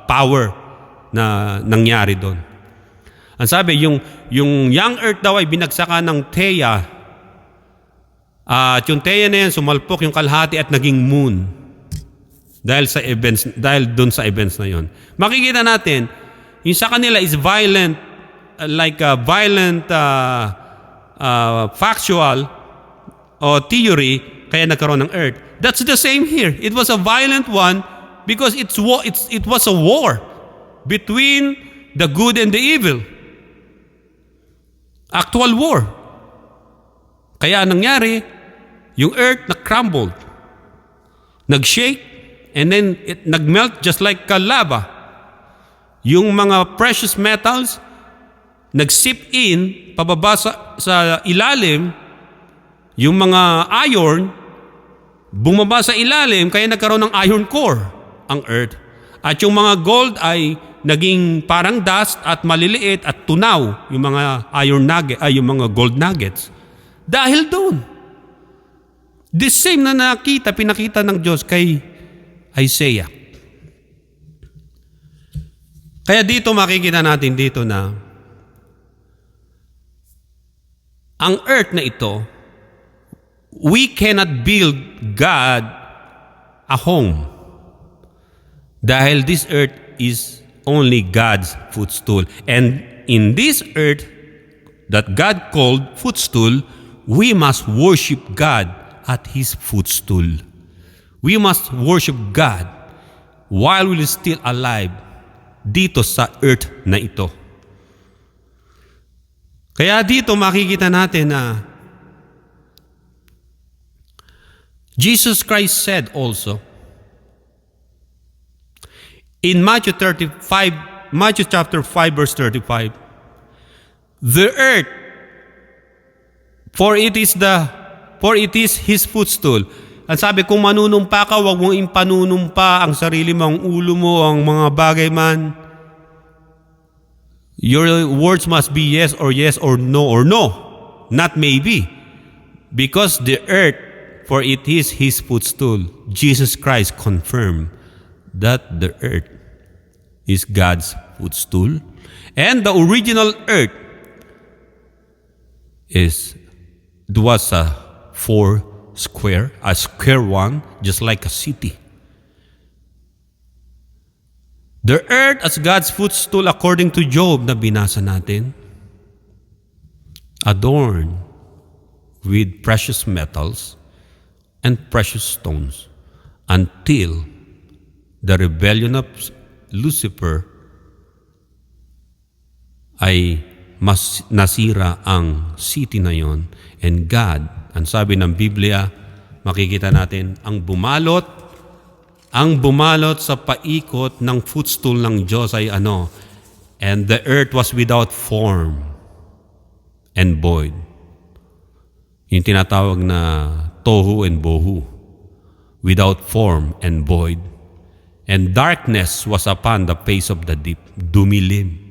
power na nangyari doon. Ang sabi, yung young earth daw ay binagsakan ng Theia. At yung Theia na yan, sumalpok yung kalahati at naging moon. Dahil doon sa events na yon. Makikita natin, yung sa kanila is violent, factual o theory, kaya nagkaroon ng earth. That's the same here. It was a violent one because it was a war between the good and the evil. Actual war. Kaya nangyari, yung earth na-crumbled, nag-shake, and then it nag-melt just like lava. Yung mga precious metals, nag-sip in, pababa sa ilalim, yung mga iron, bumaba sa ilalim, kaya nagkaroon ng iron core ang earth. At yung mga gold ay naging parang dust at maliliit at tunaw, yung mga yung mga gold nuggets. Dahil doon. The same na pinakita ng Diyos kay Isaiah. Kaya dito makikita natin dito na ang earth na ito, we cannot build God a home. Dahil this earth is only God's footstool. And in this earth that God called footstool, we must worship God at His footstool. We must worship God while we're still alive dito sa earth na ito. Kaya dito makikita natin na Jesus Christ said also in Matthew chapter 5 verse 35, the earth, for it is His footstool. Ang sabi, kung manunumpa ka, huwag mong impanunumpa ang sarili mo, ang ulo mo, ang mga bagay man. Your words must be yes or no or no. not maybe. Because the earth, for it is His footstool. Jesus Christ confirmed that the earth is God's footstool. And the original earth was a square one, just like a city. The earth as God's footstool, according to Job na binasa natin, adorned with precious metals and precious stones until the rebellion of Lucifer ay nasira ang city na yon. And God, ang sabi ng Biblia, makikita natin, ang bumalot sa paikot ng footstool ng Diyos ay ano? And the earth was without form and void. Yung tinatawag na tohu and bohu. Without form and void. And darkness was upon the face of the deep. Dumilim.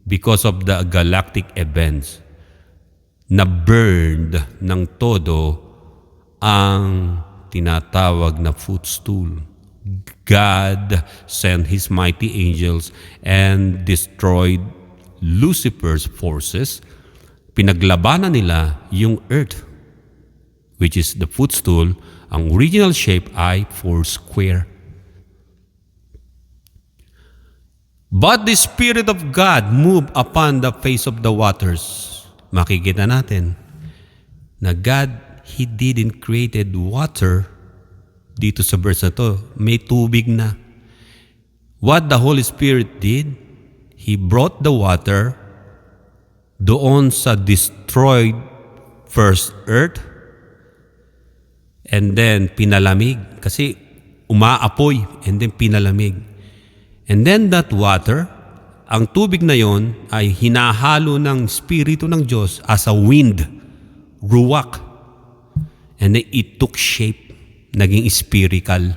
Because of the galactic events na burned ng todo ang tinatawag na footstool. God sent His mighty angels and destroyed Lucifer's forces. Pinaglabanan nila yung earth, which is the footstool. Ang original shape ay foursquare. But the Spirit of God moved upon the face of the waters. Makikita natin na God, He didn't created water. Dito sa verse na to, may tubig na. What the Holy Spirit did, He brought the water doon sa destroyed first earth, and then pinalamig. Kasi umaapoy, and then pinalamig. And then that water, ang tubig na yon ay hinahalo ng Espiritu ng Diyos as a wind, ruwak. And then it took shape. Naging spherical.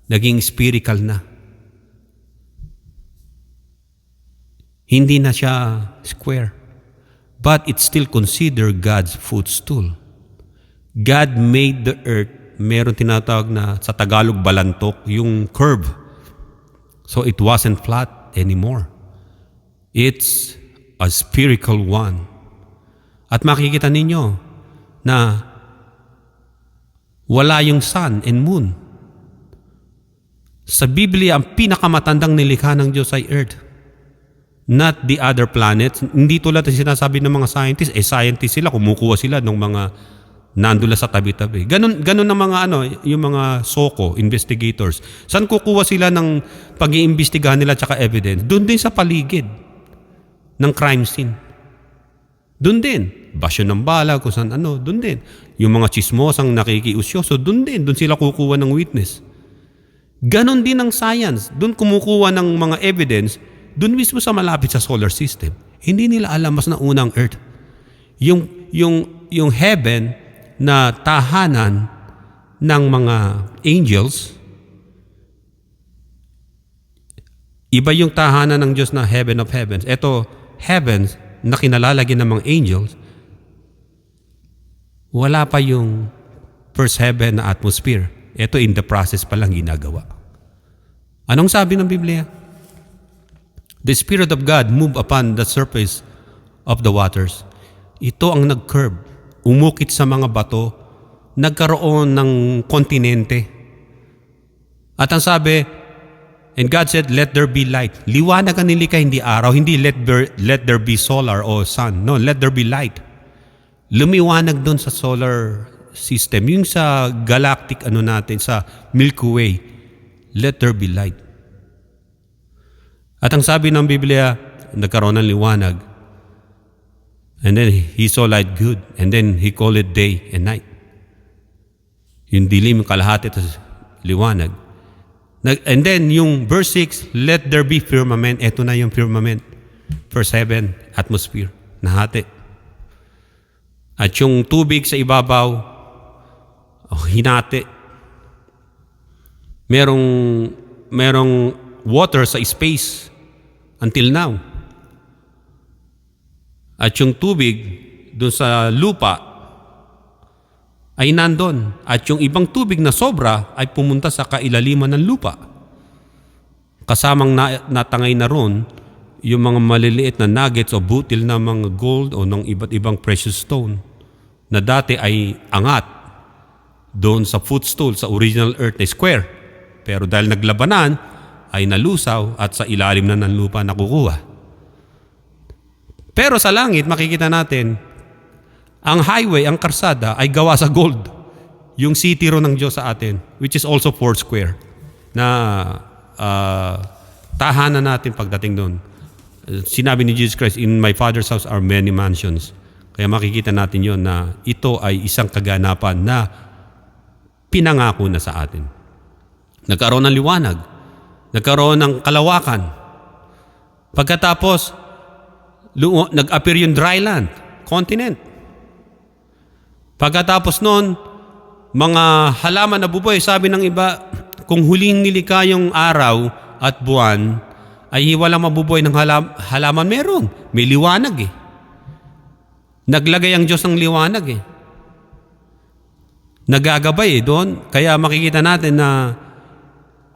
Naging spherical na. Hindi na siya square. But it's still considered God's footstool. God made the earth, meron tinatawag na sa Tagalog balantok, yung curve. So it wasn't flat anymore. It's a spherical one. At makikita ninyo na wala yung sun and moon. Sa Biblia, ang pinakamatandang nilikha ng Diyos ay earth. Not the other planets. Hindi tulad ng sinasabi ng mga scientists. Scientists sila, kumukuha sila ng mga nandula sa tabi-tabi. Ganun ng mga yung mga SOCO, investigators. Saan kukuha sila ng pag-iimbestigahan nila tsaka evidence? Doon din sa paligid ng crime scene. Doon din. Basyo ng bala, kung saan doon din. Yung mga chismosang nakikiusyoso, doon din. Doon sila kukuha ng witness. Ganon din ang science. Doon kumukuha ng mga evidence, doon mismo sa malapit sa solar system. Hindi nila alam mas nauna ang earth. Yung heaven na tahanan ng mga angels, iba yung tahanan ng Diyos na heaven of heavens. Ito, heavens na kinalalagyan ng mga angels, wala pa yung first heaven na atmosphere. Ito in the process pa lang ginagawa. Anong sabi ng Biblia? The Spirit of God moved upon the surface of the waters. Ito ang nag-curve. Umukit sa mga bato. Nagkaroon ng kontinente. At ang sabi, and God said, let there be light. Liwanag ang nilikha, hindi araw. Hindi let there be solar o sun. No, let there be light. Lumiwanag doon sa solar system. Yung sa galactic natin, sa Milky Way, let there be light. At ang sabi ng Biblia, nagkaroon ng liwanag. And then He saw light good. And then He called it day and night. Yung dilim, yung kalahati, tapos liwanag. And then yung verse 6, let there be firmament. Ito na yung firmament. Verse 7, atmosphere. Nahati. At yung tubig sa ibabaw, hinati. Merong water sa space until now. At yung tubig doon sa lupa ay nandun. At yung ibang tubig na sobra ay pumunta sa kailaliman ng lupa. Kasamang natangay na ron yung mga maliliit na nuggets o butil na mga gold o ng iba't ibang precious stone na dati ay angat doon sa footstool sa original earth na square. Pero dahil naglabanan ay nalusaw at sa ilalim na ng lupa nakukuha. Pero sa langit makikita natin ang highway, ang karsada ay gawa sa gold. Yung city ro ng Diyos sa atin, which is also Foursquare, na tahanan natin pagdating doon. Sinabi ni Jesus Christ, in my Father's house are many mansions. Kaya makikita natin yon na ito ay isang kaganapan na pinangako na sa atin. Nagkaroon ng liwanag, nagkaroon ng kalawakan. Pagkatapos, nag-appear yung dry land, continent. Pagkatapos noon, mga halaman na bubuhay, sabi ng iba, kung huling nilikha yung araw at buwan, ay walang mabubuhay ng halaman. Meron. May liwanag eh. Naglagay ang Diyos ng liwanag eh. Nagagabay eh doon. Kaya makikita natin na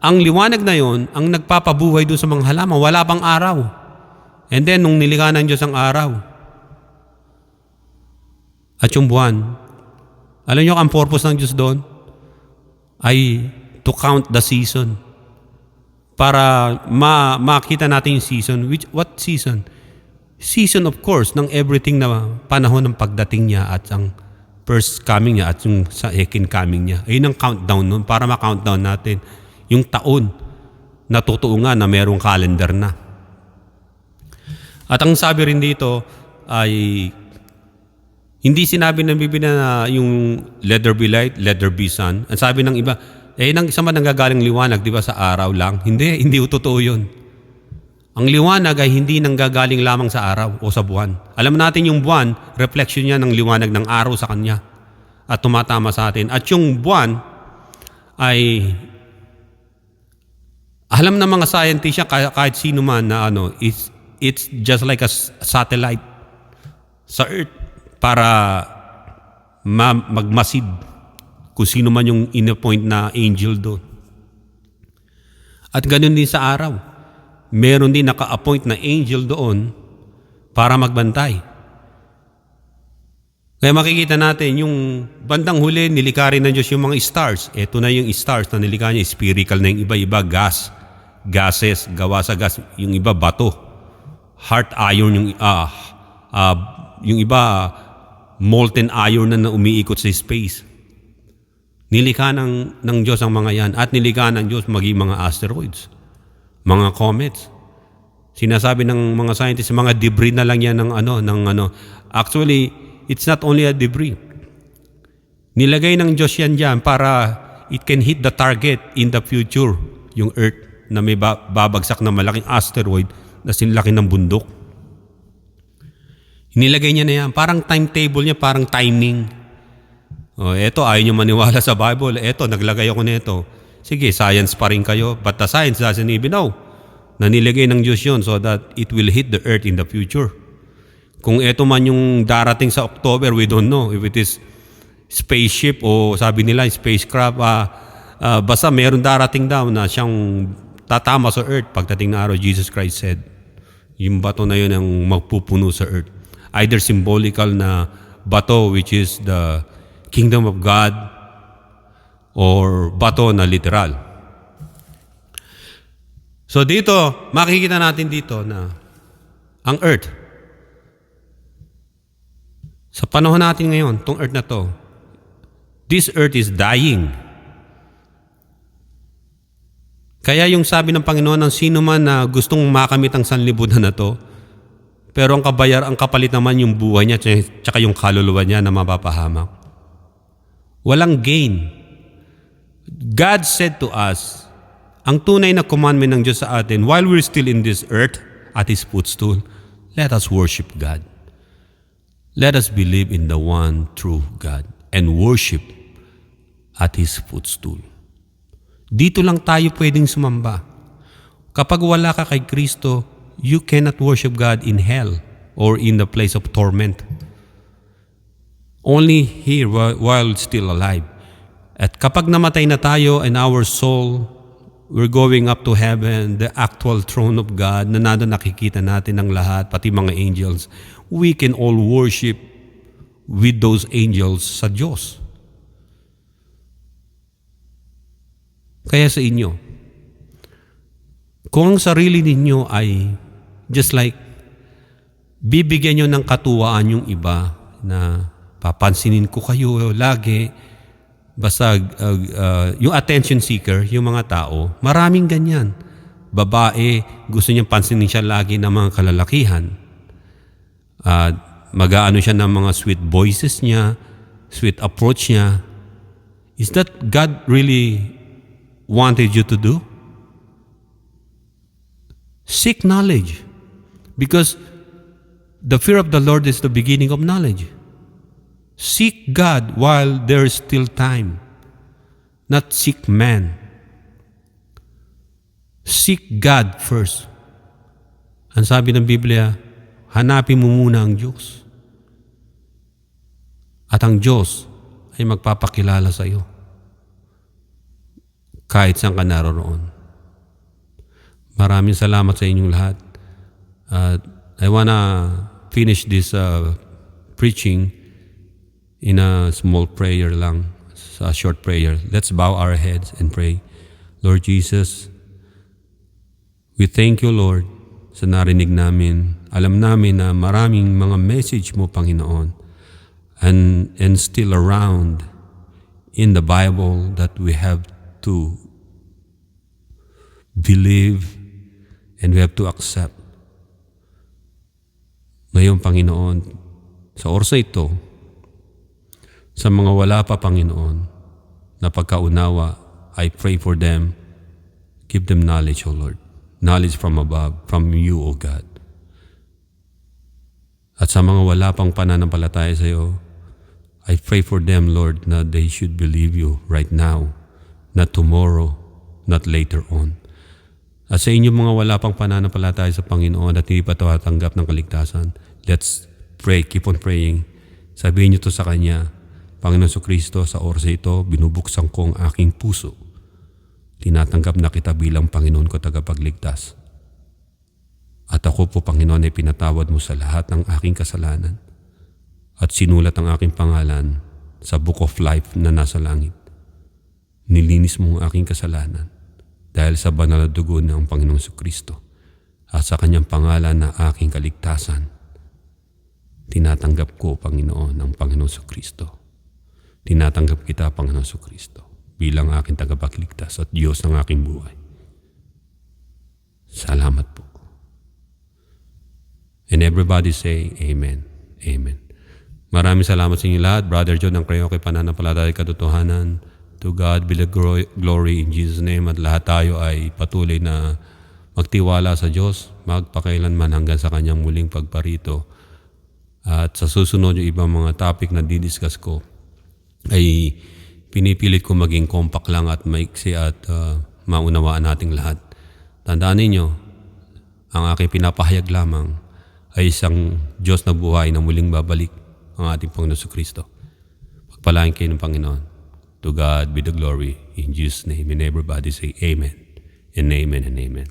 ang liwanag na yon ang nagpapabuhay doon sa mga halaman. Wala pang araw. And then, nung nilikha ng Diyos ang araw at yung buwan, alam nyo ang purpose ng Diyos doon? Ay to count the season. Para makita natin yung season. What season? Season of course ng everything na panahon ng pagdating niya at ang first coming niya at yung second coming niya. Ayun ang countdown nun para ma-countdown natin yung taon na totoo nga na merong calendar na. At ang sabi rin dito ay hindi sinabi ng Biblia na yung let there be light, let there be sun. Ang sabi ng iba, nang isa man nanggagaling liwanag, di ba, sa araw lang? Hindi totoo yun. Ang liwanag ay hindi nanggagaling lamang sa araw o sa buwan. Alam natin yung buwan, reflection niya ng liwanag ng araw sa kanya at tumatama sa atin. At yung buwan ay alam ng mga scientist kahit sino man na it's just like a satellite sa Earth para magmasid kung sino man yung in-appoint na angel doon. At ganoon din sa araw. Meron din naka-appoint na angel doon para magbantay. Kaya makikita natin yung bandang huli, nilikha rin ng Diyos yung mga stars. Ito na yung stars na nilikha niya, spherical na yung iba-iba, gases, gawa sa gas. Yung iba, bato. Heart iron, yung iba, molten iron na umiikot sa space. Nilikha ng Diyos ang mga yan at nilikha ng Diyos maging mga asteroids, mga comets. Sinasabi ng mga scientists, mga debris na lang yan ng Actually, it's not only a debris. Nilagay ng Diyos yan dyan para it can hit the target in the future, yung Earth na may babagsak na malaking asteroid na sinlaki ng bundok. Nilagay niya na yan. Parang timetable niya, parang timing. Eto, ayaw niyo maniwala sa Bible. Eto, naglagay ako nito. Sige, science pa rin kayo. But the science doesn't even know na nilagay ng Diyos yun so that it will hit the earth in the future. Kung eto man yung darating sa October, we don't know if it is spaceship o sabi nila spacecraft. Basta meron darating daw na siyang tatama sa earth pagdating na araw. Jesus Christ said, yung bato na yun ang magpupuno sa earth. Either symbolical na bato which is the kingdom of God or bato na literal. So dito, makikita natin dito na ang earth, sa panahon natin ngayon, tong earth na to, this earth is dying. Kaya yung sabi ng Panginoon ng sino man na gustong makamit ang sanlibutan na to, pero ang kapalit naman yung buhay niya tsaka yung kaluluwa niya na mapapahamak. Walang gain. God said to us, ang tunay na commandment ng Diyos sa atin, while we're still in this earth, at His footstool, let us worship God. Let us believe in the one true God and worship at His footstool. Dito lang tayo pwedeng sumamba. Kapag wala ka kay Kristo, you cannot worship God in hell or in the place of torment. only here while still alive. At kapag namatay na tayo and our soul, we're going up to heaven, the actual throne of God, na nandun nakikita natin ng lahat, pati mga angels, we can all worship with those angels sa Diyos. Kaya sa inyo, kung ang sarili ninyo ay just like bibigyan nyo ng katuwaan yung iba na papansinin ko kayo lagi, basta yung attention seeker, yung mga tao, maraming ganyan. Babae, gusto niyang pansinin siya lagi ng mga kalalakihan. Mag-aano siya ng mga sweet voices niya, sweet approach niya. Is that God really wanted you to do? Seek knowledge. Because the fear of the Lord is the beginning of knowledge. Seek God while there is still time. Not seek man. Seek God first. Ang sabi ng Biblia, hanapin mo muna ang Diyos. At ang Diyos ay magpapakilala sa iyo. Kahit saan ka naroroon. Maraming salamat sa inyong lahat. I wanna finish this preaching in a small prayer lang, a short prayer. Let's bow our heads and pray. Lord Jesus, we thank you, Lord, sa narinig namin. Alam namin na maraming mga message mo, Panginoon, and still around in the Bible that we have to believe and we have to accept. Ngayon, Panginoon, sa orsa ito, sa mga wala pa, Panginoon, na pagkaunawa, I pray for them. Give them knowledge, O Lord. Knowledge from above, from you, O God. At sa mga wala pang pananampalataya sa iyo, I pray for them, Lord, na they should believe you right now, not tomorrow, not later on. At sa inyong mga wala pang pananampalataya sa Panginoon at hindi pa tatanggap ng kaligtasan, let's pray, keep on praying. Sabihin niyo to sa Kanya, Panginoon Jesucristo, sa oras ito, binubuksan ko ang aking puso. Tinatanggap na kita bilang Panginoon ko tagapagligtas. At ako po, Panginoon, ay pinatawad mo sa lahat ng aking kasalanan. At sinulat ang aking pangalan sa Book of Life na nasa langit. Nilinis mo ang aking kasalanan dahil sa banal na dugo ng Panginoong Jesucristo at sa Kanyang pangalan na aking kaligtasan. Tinatanggap ko, Panginoon, ang Panginoong Jesucristo. Tinatanggap kita, Panginoon Jesucristo, bilang aking tagapagligtas at Diyos ng aking buhay. Salamat po. And everybody say, Amen. Amen. Maraming salamat sa inyo lahat. Brother John, ang kayo kay pananampalataya katotohanan. To God be the glory in Jesus' name. At lahat tayo ay patuloy na magtiwala sa Diyos, magpakailanman hanggang sa Kanyang muling pagparito. At sa susunod yung ibang mga topic na didiscuss ko, ay pinipilit ko maging compact lang at maiksi at maunawaan nating lahat. Tandaan ninyo, ang aking pinapahayag lamang ay isang Diyos na buhay na muling babalik ang ating Panginoon Jesucristo. Pagpalain kayo ng Panginoon. To God be the glory in Jesus' name. And everybody say Amen and Amen and Amen.